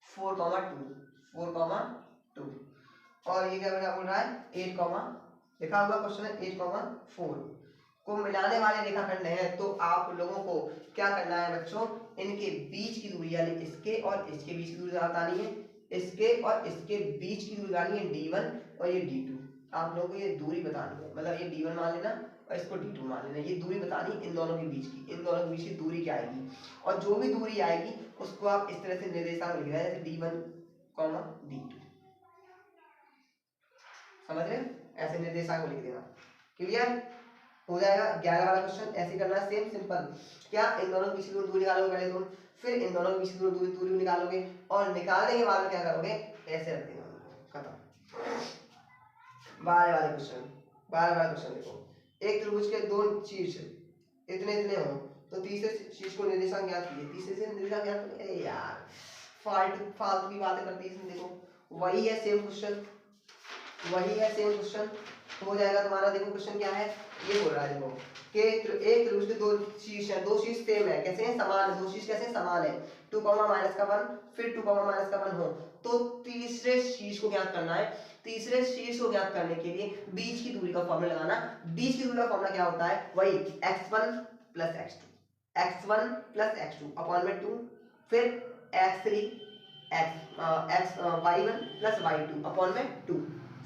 4,2 और ये क्या बेटा बोल रहा है 8, लिखा हुआ क्वेश्चन है 8,4 को मिलाने वाले रेखाखंड है। तो आप लोगों को क्या करना है बच्चों, इनके बीच की दूरी यानी इसके और इसके बीच की दूरी बतानी है, इसके और इसके बीच की दूरी बतानी है d1 और ये d2, आप लोगों को ये दूरी बतानी है, मतलब ये d1 मान लेना और इसको d2 मान लेना, ये दूरी बतानी इन दोनों के बीच की, इन दोनों के बीच की दूरी क्या आएगी, और जो भी दूरी आएगी उसको आप इस तरह से निर्देशांक लिख रहे हैं, जैसे d1, d2, समझ रहे, ऐसे निर्देशांक लिख देना, क्लियर हो जाएगा। 11 वाला क्वेश्चन ऐसे करना है, सेम सिंपल, क्या इन दोनों के बीच की दूरी निकालोगे पहले तुम, फिर इन दोनों के बीच की दूरी निकालोगे, और निकालने के बाद में क्या करोगे, ऐसे रख देना उनको, खत्म। 12 वाला क्वेश्चन देखो, एक त्रिभुज के दो शीर्ष इतने इतने हो तो तीसरे शीर्ष को निर्देशांक ज्ञात कीजिए, तीसरे से निर्देशांक ज्ञात, अरे यार फालतू की बातें करती है इसमें, देखो वही है सेम क्वेश्चन, हो जाएगा तुम्हारा। देखो क्वेश्चन क्या है, ये बोल रहा है देखो कि एक त्रिभुज के दो शीर्ष है, दो शीर्ष सेम है, कैसे हैं, समान है, दो शीर्ष कैसे समान है, 2, -1 फिर 2, -1 हो, तो तीसरे शीर्ष को ज्ञात करना है। तीसरे शीर्ष को ज्ञात करने के लिए बीच की दूरी का फॉर्मूला लगाना, बीच की दूरी का फॉर्मूला क्या होता है, वही x1 + x2 अपॉन में 2, फिर x3 y1 + y2 अपॉन में 2,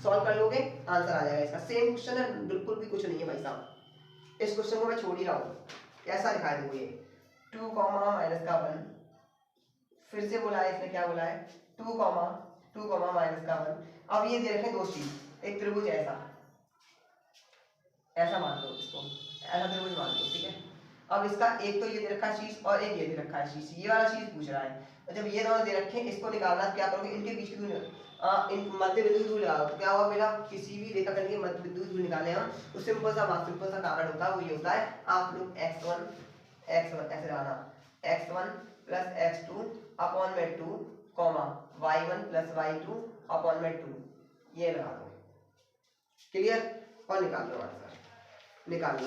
सॉल्व कर लोगे आंसर आ जाएगा इसका। सेम क्वेश्चन है, बिल्कुल भी कुछ नहीं है भाई साहब, इस क्वेश्चन को मैं छोड़ ही रहा हूँ, कैसा दिखाई देखो ये 2, -1, फिर से बोला है इसने, क्या बोला है 2, -1। अब ये दे रखे दो चीज, एक त्रिभुज ऐसा मान लो इसको, ऐसा त्रिभुज मान लो, ठीक है। अब इसका एक तो ये दे रखा है शीर्ष और एक ये दे रखा है शीर्ष, ये वाला शीर्ष पूछ रहा है, और जब ये दोनों दे रखे हैं इसको निकालना, क्या करोगे, इनके बीच की दूरी, इन मध्य बिंदु की दूरी लगाओ, तो क्या हुआ बेटा, किसी भी रेखाखंड के मध्य बिंदु की दूरी निकाले हम, तो सिंपल सा कारण होता है, वो ये होता है, आप लोग x1 ऐसे लगाना, x1 + x2 अपॉन में 2, y1 + y2 अपॉन में 2, ये लगा दो, क्लियर, और निकाल लो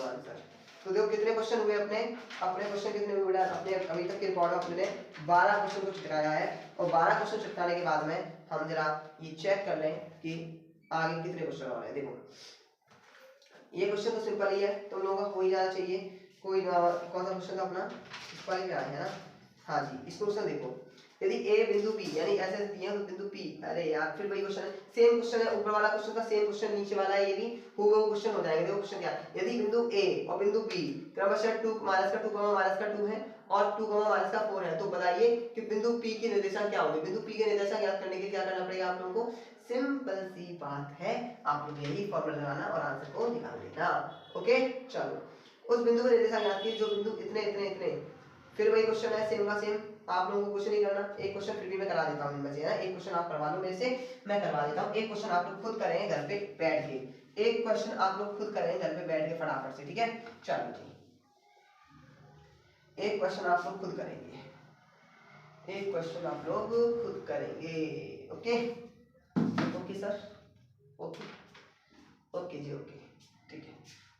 आंसर। तो देखो कितने क्वेश्चन हुए अपने क्वेश्चन कितने हुए बेटा, अपने अभी तक के रिकॉर्ड में अपने 12 क्वेश्चन को चिपकाया है, और 12 क्वेश्चन चिपकाने के बाद में हम जरा ये चेक कर लें कि आगे कितने क्वेश्चन और हैं। देखो ये क्वेश्चन तो सिंपल ही है, तुम लोगों का हो ही जाना चाहिए, कोई कौन सा क्वेश्चन था अपना, इस वाले में आया है ना, हाँ जी, इस क्वेश्चन देखो, यदि a बिंदु p यानी ऐसे दिया तो बिंदु p, अरे यार फिर वही क्वेश्चन है, सेम क्वेश्चन है, ऊपर वाला क्वेश्चन था, सेम क्वेश्चन नीचे वाला है, ये भी वो क्वेश्चन हो जाएंगे। देखो क्वेश्चन क्या है, यदि बिंदु a और बिंदु b क्रमशः 2, -2, है और 2, -4 है, तो बताइए कि बिंदु p की निर्देशांक क्या होगी। बिंदु p के निर्देशांक ज्ञात करने के लिए क्या करना पड़ेगा आप लोगों को, सिंपल सी बात है, आप लोग यही फॉर्मूला लगाना और आंसर को निकाल लेना। ओके चलो, उस बिंदु के निर्देशांक ज्ञात कीजिए जो बिंदु इतने, फिर वही क्वेश्चन है सेम का सेम, आप लोगों को कुछ नहीं करना, एक क्वेश्चन फिर भी मैं करा देता हूँ इनमें से, है एक क्वेश्चन आप करवा लो मेरे से, मैं करवा देता हूँ, एक क्वेश्चन आप लोग खुद करेंगे घर पे बैठ के, फटाफट से, ठीक है। चलो जी, एक क्वेश्चन आप लोग खुद करेंगे, ओके सर, ओके जी, ओके ठीक है।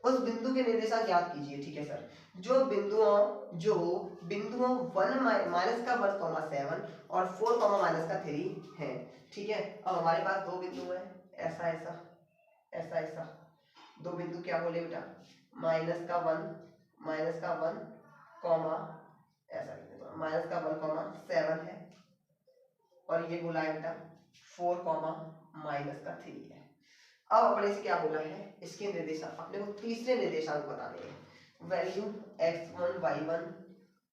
उस बिंदु के निर्देशांक ज्ञात कीजिए, ठीक है सर, जो बिंदुओं 1, -1, 7 और 4, -3 हैं, ठीक है। अब हमारे पास दो बिंदु हैं, ऐसा दो बिंदु क्या बोले बेटा, -1, माइनस का 1 कॉमा ऐसा लिखते हैं माइनस का 1 कॉमा 7 है और ये बोला है बेटा 4 कॉमा माइनस का 3 है। अब अपने से क्या बोला है, इसके निर्देशांक अपने को तीसरे निर्देशांक बताने हैं। Value x1 y1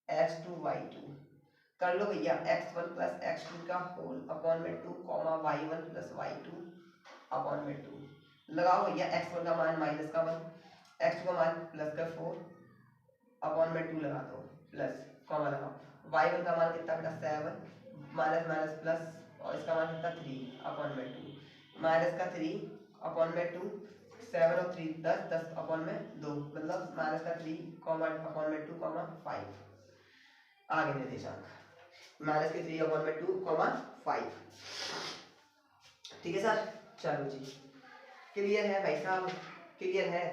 x2 y2 कर लो भैया, x1 प्लस x2 का होल अपॉन में 2 comma y1 plus y2 upon में 2 लगाओ भैया। x1 का मान माइनस का 1, x2 का मान प्लस का 4 अपॉन में 2 लगा दो प्लस कॉमा लगाओ। y1 का मान कितना बेटा 7 माइनस माइनस प्लस और इसका मान कितना 3 अपॉन में 2 माइनस का 3 अपॉन में 2 7 और 3 10 10 अपॉन में 2 मतलब माइनस का 3 कॉमा अपॉन में 2 कॉमा 5 आगे निर्देशांक माइनस के 3 अपॉन में 2 कॉमा 5। ठीक है सर, चलो जी क्लियर है भाई साहब, क्लियर है।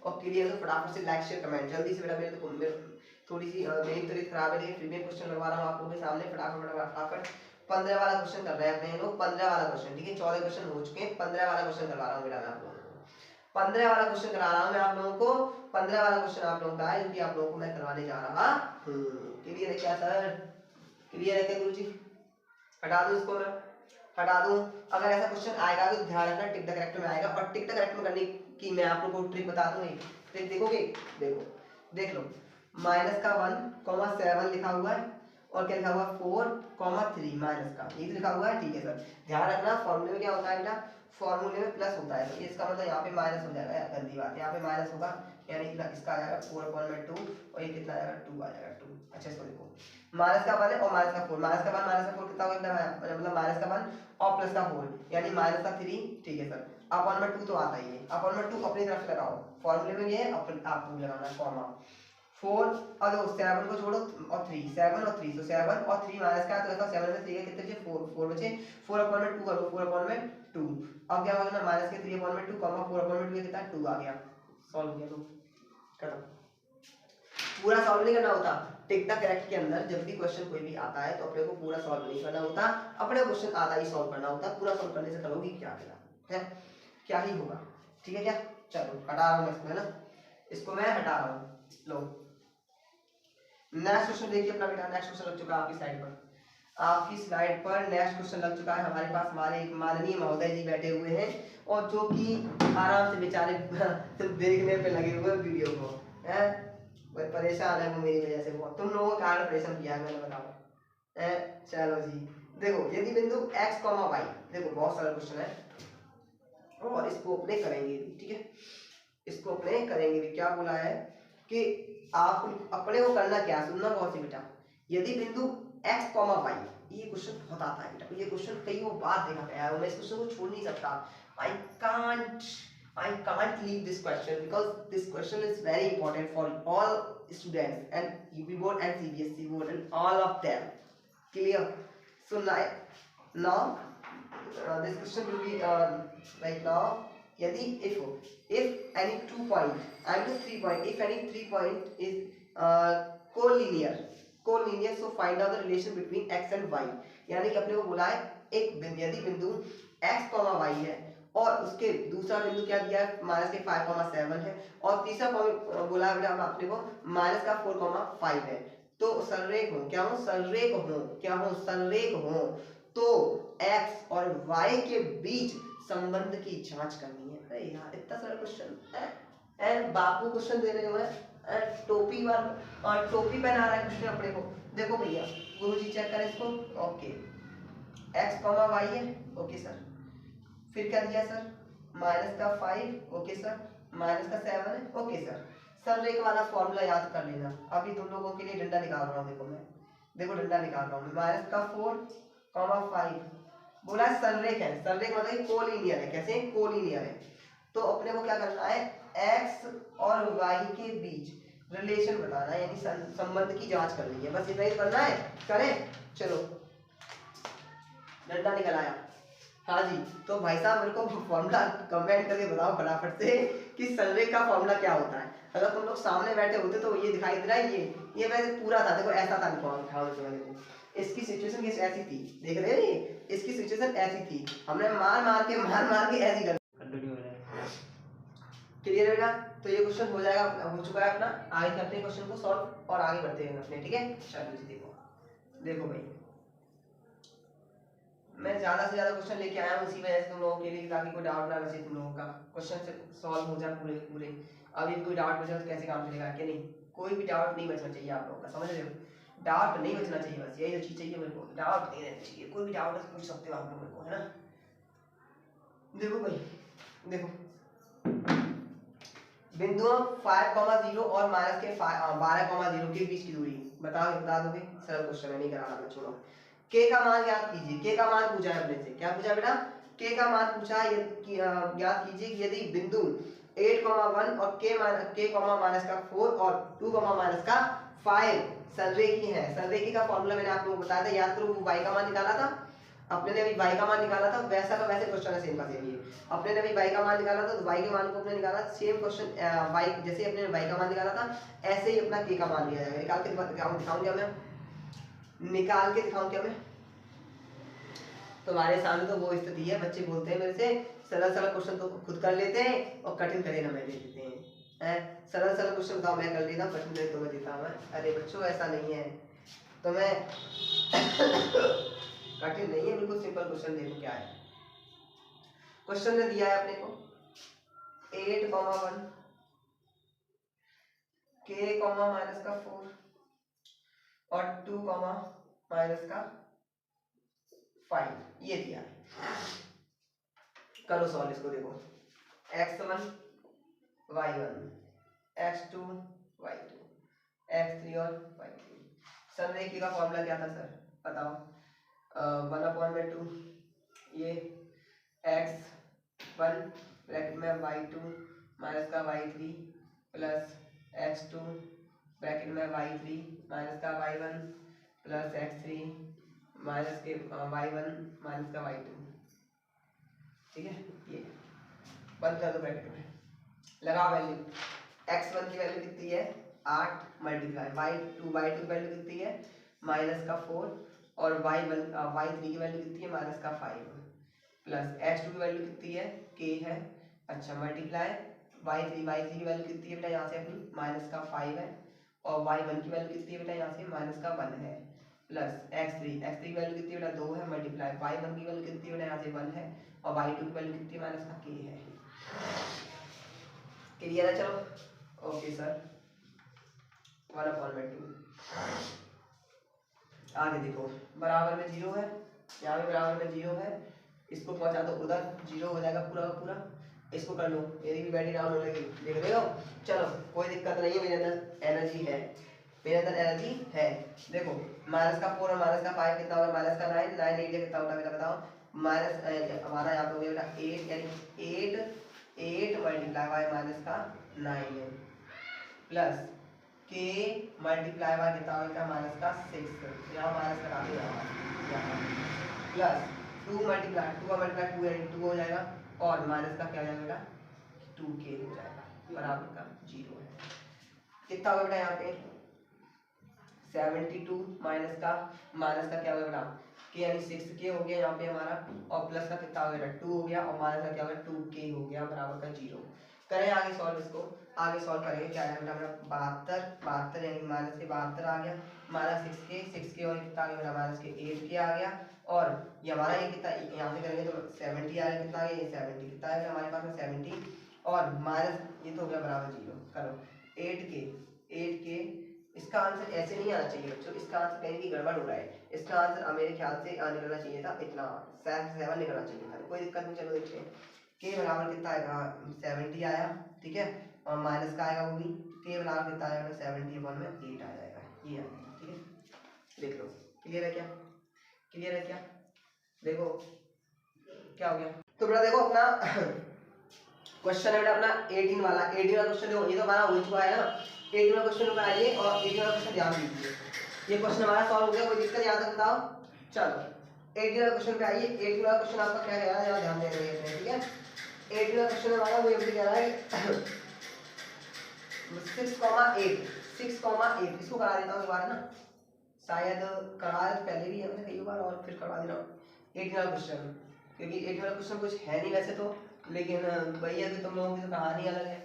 और क्लियर तो फटाफट से लाइक शेयर कमेंट जल्दी से बेटा। मेरे थोड़ी सी मेरी तबीयत खराब है लेकिन फिर भी क्वेश्चन लगवा रहा हूँ आप लोगों के सामने फटाफट 15 वाला क्वेश्चन कर रहे हैं अपने लोग, 15 वाला क्वेश्चन। ठीक है 14 क्वेश्चन हो चुके हैं, 15 वाला क्वेश्चन करवा रहा हूँ बेटा मैं आप लोगों को। 15 वाला क्वेश्चन करा रहा हूँ मैं आप लोगों को। 15 वाला क्वेश्चन आप लोगों का है जो कि आप लोगों को मैं करवाने जा रहा हूँ। क्लियर है क्या सर, क्लियर है क्या गुरु जी? हटा दूं इसको, मैं हटा दूं। अगर ऐसा क्वेश्चन आएगा तो ध्यान रखना टिक द करेक्ट में आएगा। और टिक द करेक्ट में करने की मैं आप लोगों को ट्रिक बता दूं। ट्रिक देखोगे, देखो देख लो। माइनस का 1 7 लिखा हुआ है और क्या लिखा हुआ है 4 3 माइनस का ये लिखा हुआ है। ठीक है सर, ध्यान रखना फॉर्मूले में क्या होता है बेटा, फॉर्मूले में प्लस होता है तो इसका मतलब यहाँ पे माइनस हो जाएगा। गंदी बात, यहाँ पे माइनस होगा यानी इसका आ जाएगा 4/2 और ये कितना आ जाएगा 2 आ जाएगा 2। अच्छा इसको देखो, माइनस का 1 है और माइनस का 4, माइनस का 1 माइनस का 4 कितना होगा मतलब माइनस का 1 और प्लस का 4 यानी माइनस का 3। ठीक है सर, अपॉन में 2 तो आता ही है, अपॉन में 2 अपनी तरफ से लगाओ। फॉर्मूले में ये है आपको लगाना है कॉमा 4 और 7 को छोड़ो और 3 7 और 3 तो 7 और 3 माइनस का है तो ऐसा 7 में 3 कितने बचे 4 बचे 4/2 करो 4/2। अब क्या होगा ना माइनस के 3/2 कॉमा 4/2 ये कितना 2 आ गया। सॉल्व किया तो खत्म। पूरा सॉल्व नहीं करना होता, टिक द करेक्ट के अंदर जब भी क्वेश्चन कोई भी आता है तो अपने को पूरा सॉल्व नहीं करना होता, अपने क्वेश्चन आधा ही सॉल्व करना होता। पूरा सॉल्व करने से करोगे क्या है क्या ही होगा। ठीक है क्या, चलो हटा रहा हूँ इसको, है ना, इसको मैं हटा रहा हूँ। लो नेक्स्ट क्वेश्चन देखिए अपना बेटा। नेक्स्ट क्वेश्चन लग चुका है आपकी स्लाइड पर, आपकी स्लाइड पर नेक्स्ट क्वेश्चन लग चुका है। हमारे पास हमारे माननीय महोदय जी बैठे हुए हैं और जो कि आराम से बेचारे देखने पे लगे हुए वीडियो को है, परेशान है वो मेरी वजह से। बहुत तुम लोगों का कारण परेशान किया है मैंने, बताओ। चलो जी देखो, यदि बिंदु x, y, देखो बहुत सारा क्वेश्चन है और इसको अपने करेंगे भी। ठीक है, इसको अपने करेंगे भी। क्या बोला है कि आप अपने को करना क्या, सुनना बहुत सी बेटा। यदि बिंदु x, y, ये क्वेश्चन बहुत आता है बेटा, ये क्वेश्चन कई बार देखा गया है, मैं इस क्वेश्चन को छोड़ नहीं सकता। I can't leave this question because this question is very important for all students and UP board and CBSE board and all of them. Clear? So now this question will be like now. यदि if any 2 point and 3 point, if any 3 point is collinear, so find out the relation between x and y। यानी कि अपने को बोला है यदि बिंदु x, y है और उसके दूसरा बिंदु क्या दिया है माइनस के 5,7 है और तीसरा बोला है बेटा आपने को माइनस का 4,5 है, तो सररेख हो क्या हो, सररेख हो क्या हो, सररेख हो तो x और y के बीच संबंध की जांच करनी है। अरे यार इतना सारा क्वेश्चन बापू क्वेश्चन दे रहे हो, टोपी वाला और टोपी पहना रहा है क्वेश्चन अपने को। देखो भैया गुरुजी चेक करें इसको। ओके x, y है, ओके सर, फिर क्या दिया सर माइनस का 5, ओके सर, माइनस का 7 है, ओके सर। सररेख वाला फॉर्मूला याद कर लेना। अभी तुम लोगों के लिए डंडा निकाल रहा हूँ, देखो मैं, देखो डंडा निकाल रहा हूँ। माइनस का 4,5 बोला है सररेख है, सररेख मतलब कोलिनियर है। कैसे कोलिनियर है, तो अपने को क्या करना है x और y के बीच रिलेशन बताना है, यानी संबंध की जांच करनी है। बस इतना ही करना है, करें चलो। डंडा निकल आया, हाँ जी। तो भाई साहब मेरे को फॉर्मूला कमेंट करके बताओ फटाफट से कि सररेख का फॉर्मूला क्या होता है। अगर तुम लोग सामने बैठे होते तो ये दिखाई दे रहा है, ये वैसे पूरा था, देखो ऐसा था। देखो इसकी सिचुएशन ऐसी थी, देख रहे हैं ये, इसकी सिचुएशन ऐसी थी, हमने मार मार के ऐसी कर। कंटिन्यू हो रहा है। क्लियर है बेटा? तो ये क्वेश्चन हो जाएगा, हो चुका है अपना। आगे करते हैं क्वेश्चन को सॉल्व और आगे बढ़ते हैं अपने, ठीक है? चलिए देखो, देखो भाई मैं ज्यादा से ज्यादा क्वेश्चन लेके आया हूँ इसी वजह से तुम लोगों के लिए, ताकि कोई डाउट ना रहे तुम लोगों का, क्वेश्चन से सॉल्व हो जाए पूरे पूरे। अभी कोई डाउट बचा तो कैसे काम चलेगा कि नहीं? कोई भी डाउट नहीं बचना चाहिए आप लोगों का, समझ रहे हो? डाउट नहीं बचना चाहिए, बस यही जो चीज चाहिए मेरे को, डाउट नहीं रहना चाहिए। कोई भी डाउट है पूछ सकते हो आप लोग मेरे को, है ना? देखो भाई, देखो बिंदुओं 5,0 और माइनस के 12,0 के बीच की दूरी बताओ, बता दोगे? सरल क्वेश्चन है, नहीं करा रहा मैं, छोड़ो। के का मान ज्ञात कीजिए। के का मान पूछा है अपने से, क्या पूछा बेटा? के का मान पूछा है, ज्ञात कीजिए कि यदि बिंदु 8,1 और के माइनस का 4 और 2, माइनस का 5 संरेखी है। संरेखी का फॉर्मूला मैंने आप लोगों को बताया था, याद करो। वो y का मान निकाला था अपने ने, अभी y का मान निकाला था, वैसा का वैसे क्वेश्चन है, सेम का सेम। ये अपने ने अभी y का मान निकाला था, तो y के मान को अपने निकाला, सेम क्वेश्चन y जैसे अपने y का मान निकाला था ऐसे ही अपना k का मान लिया जाएगा। निकाल के दिखाऊं क्या मैं? निकाल के दिखाऊं क्या मैं? तुम्हारे सामने तो वो स्थिति है, बच्चे बोलते हैं मेरे से सरल सरल क्वेश्चन तो खुद कर लेते हैं और कठिन करे ना मैं दे देते हैं। सरल सरल क्वेश्चन बताओ मैं कर लेता हूँ, कठिन करे तो मैं देता हूँ। अरे बच्चों ऐसा नहीं है, तो मैं कठिन नहीं है, बिल्कुल सिंपल क्वेश्चन। देखो क्या है क्वेश्चन ने दिया है अपने को, 8,1 के माइनस का 4 और 2 माइनस का 5 ये दिया है। करो सॉल्व इसको। देखो x1 y1 x2 y2 x3 और y3। संरेखी का फॉर्मूला क्या था सर, बताओ? 1/2 ये x1 ब्रैकेट में y2 माइनस का y3 प्लस x2 ब्रैकेट में y3 माइनस का y1 प्लस x3 माइनस के y1 माइनस का y2, ठीक है? ये बंद कर दो ब्रैकेट में, लगा वैल्यू। x1 की वैल्यू कितनी है 8 मल्टीप्लाई y2 की वैल्यू कितनी है माइनस का 4 और y3 की वैल्यू कितनी है माइनस का 5 प्लस x2 की वैल्यू कितनी है k है, अच्छा मल्टीप्लाई y3 की वैल्यू कितनी है बेटा यहाँ से अपनी माइनस का 5 है, और y1 की वैल्यू कितनी है बेटा यहाँ से माइनस का 1 है, प्लस x3 की वैल्यू कितनी है बेटा 2 है, मल्टीप्लाई y1 की वैल्यू कितनी है बेटा यहाँ से 1 है, और y2 की वैल्यू कितनी है माइनस का k है। क्लियर है? चलो ओके सर, 1/2। आगे देखो बराबर में 0 है, यहाँ पे बराबर में 0 है, इसको पहुंचा दो उधर, 0 हो जाएगा पूरा का पूरा। इसको कर लो, मेरी भी बैटरी डाउन होने लगी, देख रहे हो? चलो कोई दिक्कत नहीं है, मेरे अंदर एनर्जी है, मेरे अंदर एनर्जी है। देखो माइनस का 4 और माइनस का 5 कितना होगा, माइनस का 9 9 8 कितना होता है बेटा बताओ? माइनस हमारा यहाँ पे हो गया बेटा 8, यानी 8 मल्टीप्लाई बाय माइनस का 9 प्लस के मल्टीप्लाई बाय कितना होगा माइनस का 6, यहाँ माइनस लगा दो यहाँ प्लस 2 मल्टीप्लाई 2 का मल्टीप्लाई 2 यानी 2 हो जाएगा, और माइनस का क्या हो जाएगा बेटा 2k हो जाएगा, बराबर का 0 है। कितना होगा बेटा यहाँ पे 72 माइनस का क्या होगा बेटा k यानी 6k हो गया यहाँ पे हमारा, और प्लस का कितना हो गया 2 हो गया, और माइनस का क्या हो गया 2k हो गया, बराबर का 0। करें आगे सॉल्व इसको, आगे सॉल्व करेंगे क्या आएगा बेटा हमारा 72 यानी माइनस के 72 आ गया, माइनस 6k और कितना आ गया बेटा माइनस के 8k आ गया, और ये हमारा ये कितना यहाँ से करेंगे तो 70 आ गया, कितना आ गया ये 70 कितना है हमारे पास में 70, और माइनस ये तो हो गया बराबर 0। करो 8k इसका आंसर ऐसे नहीं आना चाहिए बच्चों, इसका आंसर कहीं भी गड़बड़ हो रहा है, इसका आंसर मेरे ख्याल से निकलना चाहिए था इतना 7 निकलना चाहिए था, कोई दिक्कत नहीं। चलो देखते हैं के बराबर कितना आएगा 70 आया, ठीक है, और माइनस का आएगा वो भी, के बराबर कितना आएगा 70 में 8 आ जाएगा, ये आएगा, ठीक है? देख लो क्लियर है क्या, क्लियर है क्या? देखो क्या हो गया, तो बेटा देखो अपना क्वेश्चन है बेटा अपना 18 वाला क्वेश्चन, देखो ये तो हमारा हो चुका है ना, 18 वाला क्वेश्चन पर आइए और 18 वाला क्वेश्चन ध्यान दीजिए, ये क्वेश्चन हमारा सॉल्व हो गया, कोई दिक्कत याद है बताओ? चलो 18 वाला क्वेश्चन पे आइए, 18 वाला क्वेश्चन आपका क्या कह रहा है ध्यान देंगे, ठीक है? 18 वाला क्वेश्चन हमारा वो ये कह रहा है 6,8 इसको करा देता हूँ एक बार ना, शायद कराया पहले भी हमने कई बार और फिर करवा देना 18 वाला क्वेश्चन, क्योंकि 18 वाला क्वेश्चन कुछ है नहीं वैसे तो, लेकिन वही है कि तुम लोगों की तो कहानी अलग है,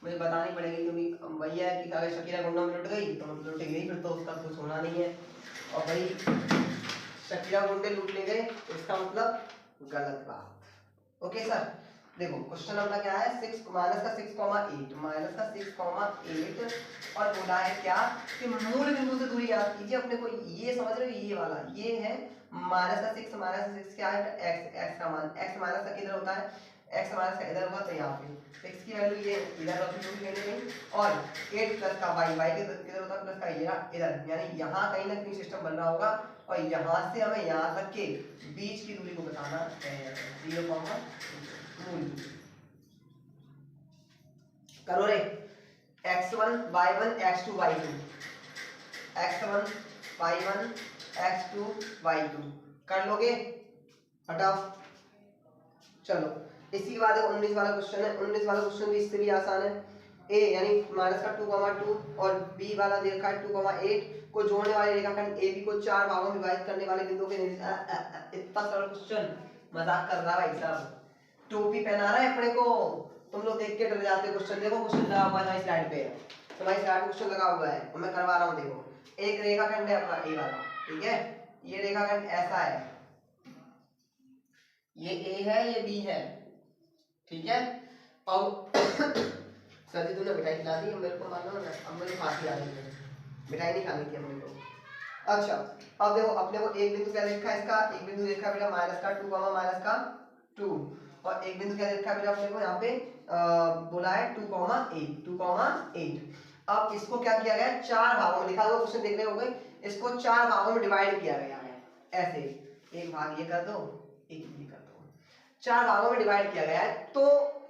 मुझे बतानी पड़ेगी, क्योंकि भैया है कि अगर शकीरा गुंडों में लुट गई तो लुट गई, फिर तो उसका कुछ होना नहीं है। और भाई शकीरा गुंडे लूट ले गए इसका मतलब गलत बात। ओके सर, देखो क्वेश्चन अपना क्या है, 6 माइनस का 6,8 माइनस का 6,8 और बोला है क्या कि मूल बिंदु से दूरी याद कीजिए। अपने को ये समझ रहे हो, ये वाला ये है माइनस का 6 माइनस का 6 क्या है, x का मान, x माइनस का किधर होता है, x माइनस का इधर हुआ तो यहाँ पे x की वैल्यू ये इधर रख लो कहीं, और 8 प्लस का y किधर होता है, प्लस का ये इधर, यानी यहाँ कहीं ना कहीं सिस्टम बन रहा होगा और यहाँ से हमें यहाँ तक के बीच की दूरी को बताना है 0, करो रे, x1 y1 x2 y2 x1 y1 x2 y2 कर लोगे, हटाओ। चलो इसी के बाद 19 वाला क्वेश्चन है। 19 वाला क्वेश्चन भी इससे भी आसान है। a यानी माइनस का 2,2 और b वाला दे रखा है 2,8 को जोड़ने वाले रेखाखंड AB को 4 भागों में विभाजित करने वाले बिंदुओं के इतना सरल क्वेश्चन, मजाक कर रहा है भाई साहब, टोपी पहना रहा है अपने को, तुम लोग देख के डर जाते हो। क्वेश्चन देखो, क्वेश्चन लगा हुआ है स्लाइड पे, तुम्हारी स्लाइड पे क्वेश्चन लगा हुआ है और मैं करवा रहा हूँ। देखो एक रेखाखंड है अपना ए वाला, ठीक है, ये रेखाखंड ऐसा है, ये ए है ये बी है, ठीक है। और सर जी तूने मिठाई खिला दी, मेरे को मानो ना, अब मुझे फांसी आ रही है, मिठाई नहीं खानी थी हमने को। अच्छा अब देखो अपने को एक बिंदु क्या देखा है, इसका एक बिंदु देखा बेटा माइनस का 2 माइनस का 2, और एक बिंदु क्या देखा है बेटा अपने को यहाँ पे बोला है 2,8। अब इसको क्या किया गया है, 4 भागों में लिखा हुआ क्वेश्चन देख रहे हो गए, इसको 4 भागों में डिवाइड किया गया है ऐसे, एक भाग ये कर दो, एक ये कर दो, 4 भागों में डिवाइड किया गया है। तो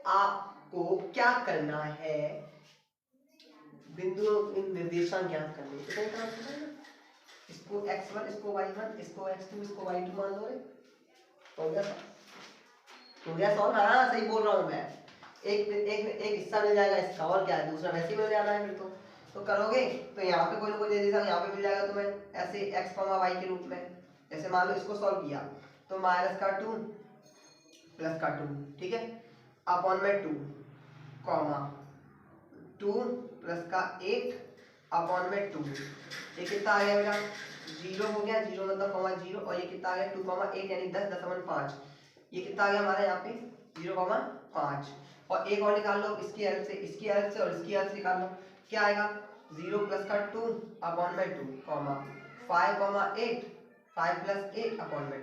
आपको क्या करना है, बिंदु निर्देशांक ज्ञात करने, इसको x1 इसको y1 इसको x2 इसको y2 मान लो रे, हो गया सॉल्व। हाँ सही बोल रहा हूँ मैं, एक हिस्सा मिल जाएगा इसका, और क्या है, दूसरा वैसे ही मिल जाना है फिर तो करोगे तो यहाँ पे कोई ना कोई निर्देशांक यहाँ पे मिल जाएगा तुम्हें ऐसे x, y के रूप में। जैसे मान लो इसको सॉल्व किया तो माइनस का 2 प्लस का 2, ठीक है, अपॉन में 2 प्लस का 8 अपॉन में 2, ये कितना आ गया बेटा 0 हो गया, 0 मतलब कॉमा 0, और ये कितना आ गया 2,8 यानी 10.5, ये कितना आ गया हमारा यहाँ पे 0,5। और एक और निकाल लो इसकी हेल्प से, इसकी हेल्प से और इसकी हेल्प से निकाल लो, क्या आएगा 0 प्लस का 2 अपॉन में 2 कॉमा 5,8 5 प्लस 8 अपॉन में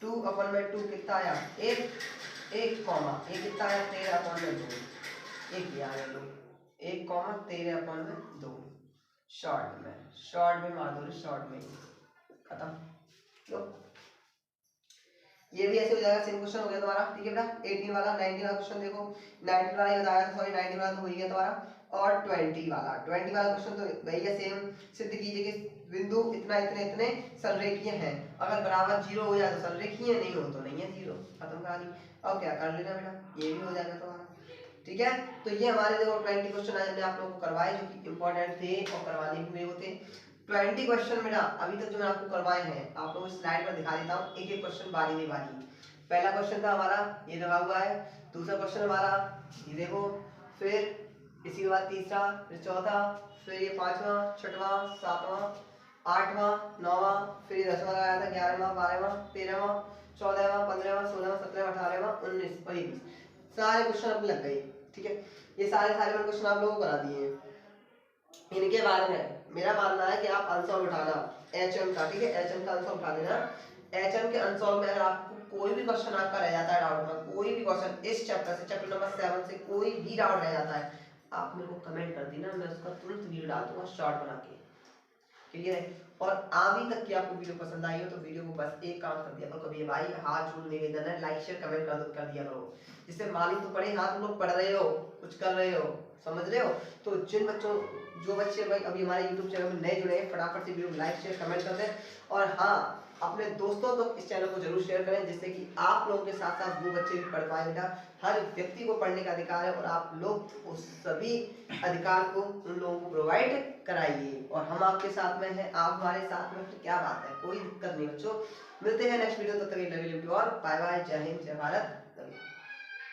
2 अपॉन में 2 कितना आया 1 कॉमा ये कितना आया 13 अपॉन में 2, एक ये आ गया 2, 1 कॉमा 13 अपॉन में 2, शॉर्ट में मार दो, शॉर्ट में खत्म। लो ये भी ऐसे हो जाएगा, सेम क्वेश्चन हो गया तुम्हारा, ठीक है बेटा। 18 वाला 19 वाला क्वेश्चन देखो, 19 वाला ये बताया था, सॉरी 19 वाला तो हो ही गया तुम्हारा, और 20 वाला क्वेश्चन तो वही है सेम। सिद्ध कीजिए कि बिंदु इतना इतने इतने संरेखीय हैं, अगर बराबर 0 हो जाए तो संरेखीय, नहीं हो तो नहीं है 0, खत्म कहानी। अब क्या कर लेना बेटा, ये भी हो जाएगा तुम्हारा, ठीक है। तो ये हमारे देखो 20 क्वेश्चन आज हमने आप लोगों को करवाए जो कि इंपॉर्टेंट थे और करवाने भी मेरे को थे 20 क्वेश्चन बेटा। अभी तक जो मैं आपको करवाए हैं आप लोगों को स्लाइड पर दिखा देता हूँ, एक एक क्वेश्चन बारी में बारी। पहला क्वेश्चन था हमारा ये लगा हुआ है, दूसरा क्वेश्चन हमारा ये देखो, फिर इसी के बाद तीसरा, फिर चौथा, फिर ये पांचवा, छठवां, सातवां, आठवां, नौवां, फिर ये 10वां लगाया था, 11वां, 12वां, 13वां, 14वां, 15वां, 16वां, 17वां, 18वां, 19 और 21 सारे क्वेश्चन अब लग गए, ठीक है। ये सारे क्वेश्चन आप लोगों को करा दिए हैं। इनके बारे में मेरा मानना है कि आप आंसर उठाना HM का, ठीक है, HM का आंसर उठा लेना। HM के आंसर में अगर आपको कोई भी क्वेश्चन आपका रह जाता है डाउट में, कोई भी क्वेश्चन इस चैप्टर से, चैप्टर नंबर 7 से कोई भी डाउट रह जाता है, आप मेरे को कमेंट कर देना, मैं उसका तुरंत वीडियो डाल दूंगा शॉर्ट बना के, क्लियर है। और अभी तक की आपको वीडियो पसंद आई हो तो वीडियो को बस एक काम कर दिया करो, कभी भाई हाथ जोड़ निवेदन है, लाइक शेयर कमेंट कर दिया करो, जिससे मालूम तो पड़े हाँ तुम लोग पढ़ रहे हो, कुछ कर रहे हो, समझ रहे हो। तो जिन बच्चों जो बच्चे भाई अभी हमारे YouTube चैनल में नए जुड़े हैं, फटाफट से वीडियो को लाइक शेयर कमेंट कर दें, और हाँ अपने दोस्तों तक इस चैनल को जरूर शेयर करें, जिससे कि आप लोगों के साथ साथ वो बच्चे भी पढ़ पाए। बेटा हर व्यक्ति को पढ़ने का अधिकार है और आप लोग उस सभी अधिकार को उन लोगों को प्रोवाइड कराइए, और हम आपके साथ में हैं, आप हमारे साथ में, तो क्या बात है, कोई दिक्कत नहीं बच्चों। मिलते हैं नेक्स्ट वीडियो, तब तक लव यू और बाय बाय, जय हिंद, जय भारत।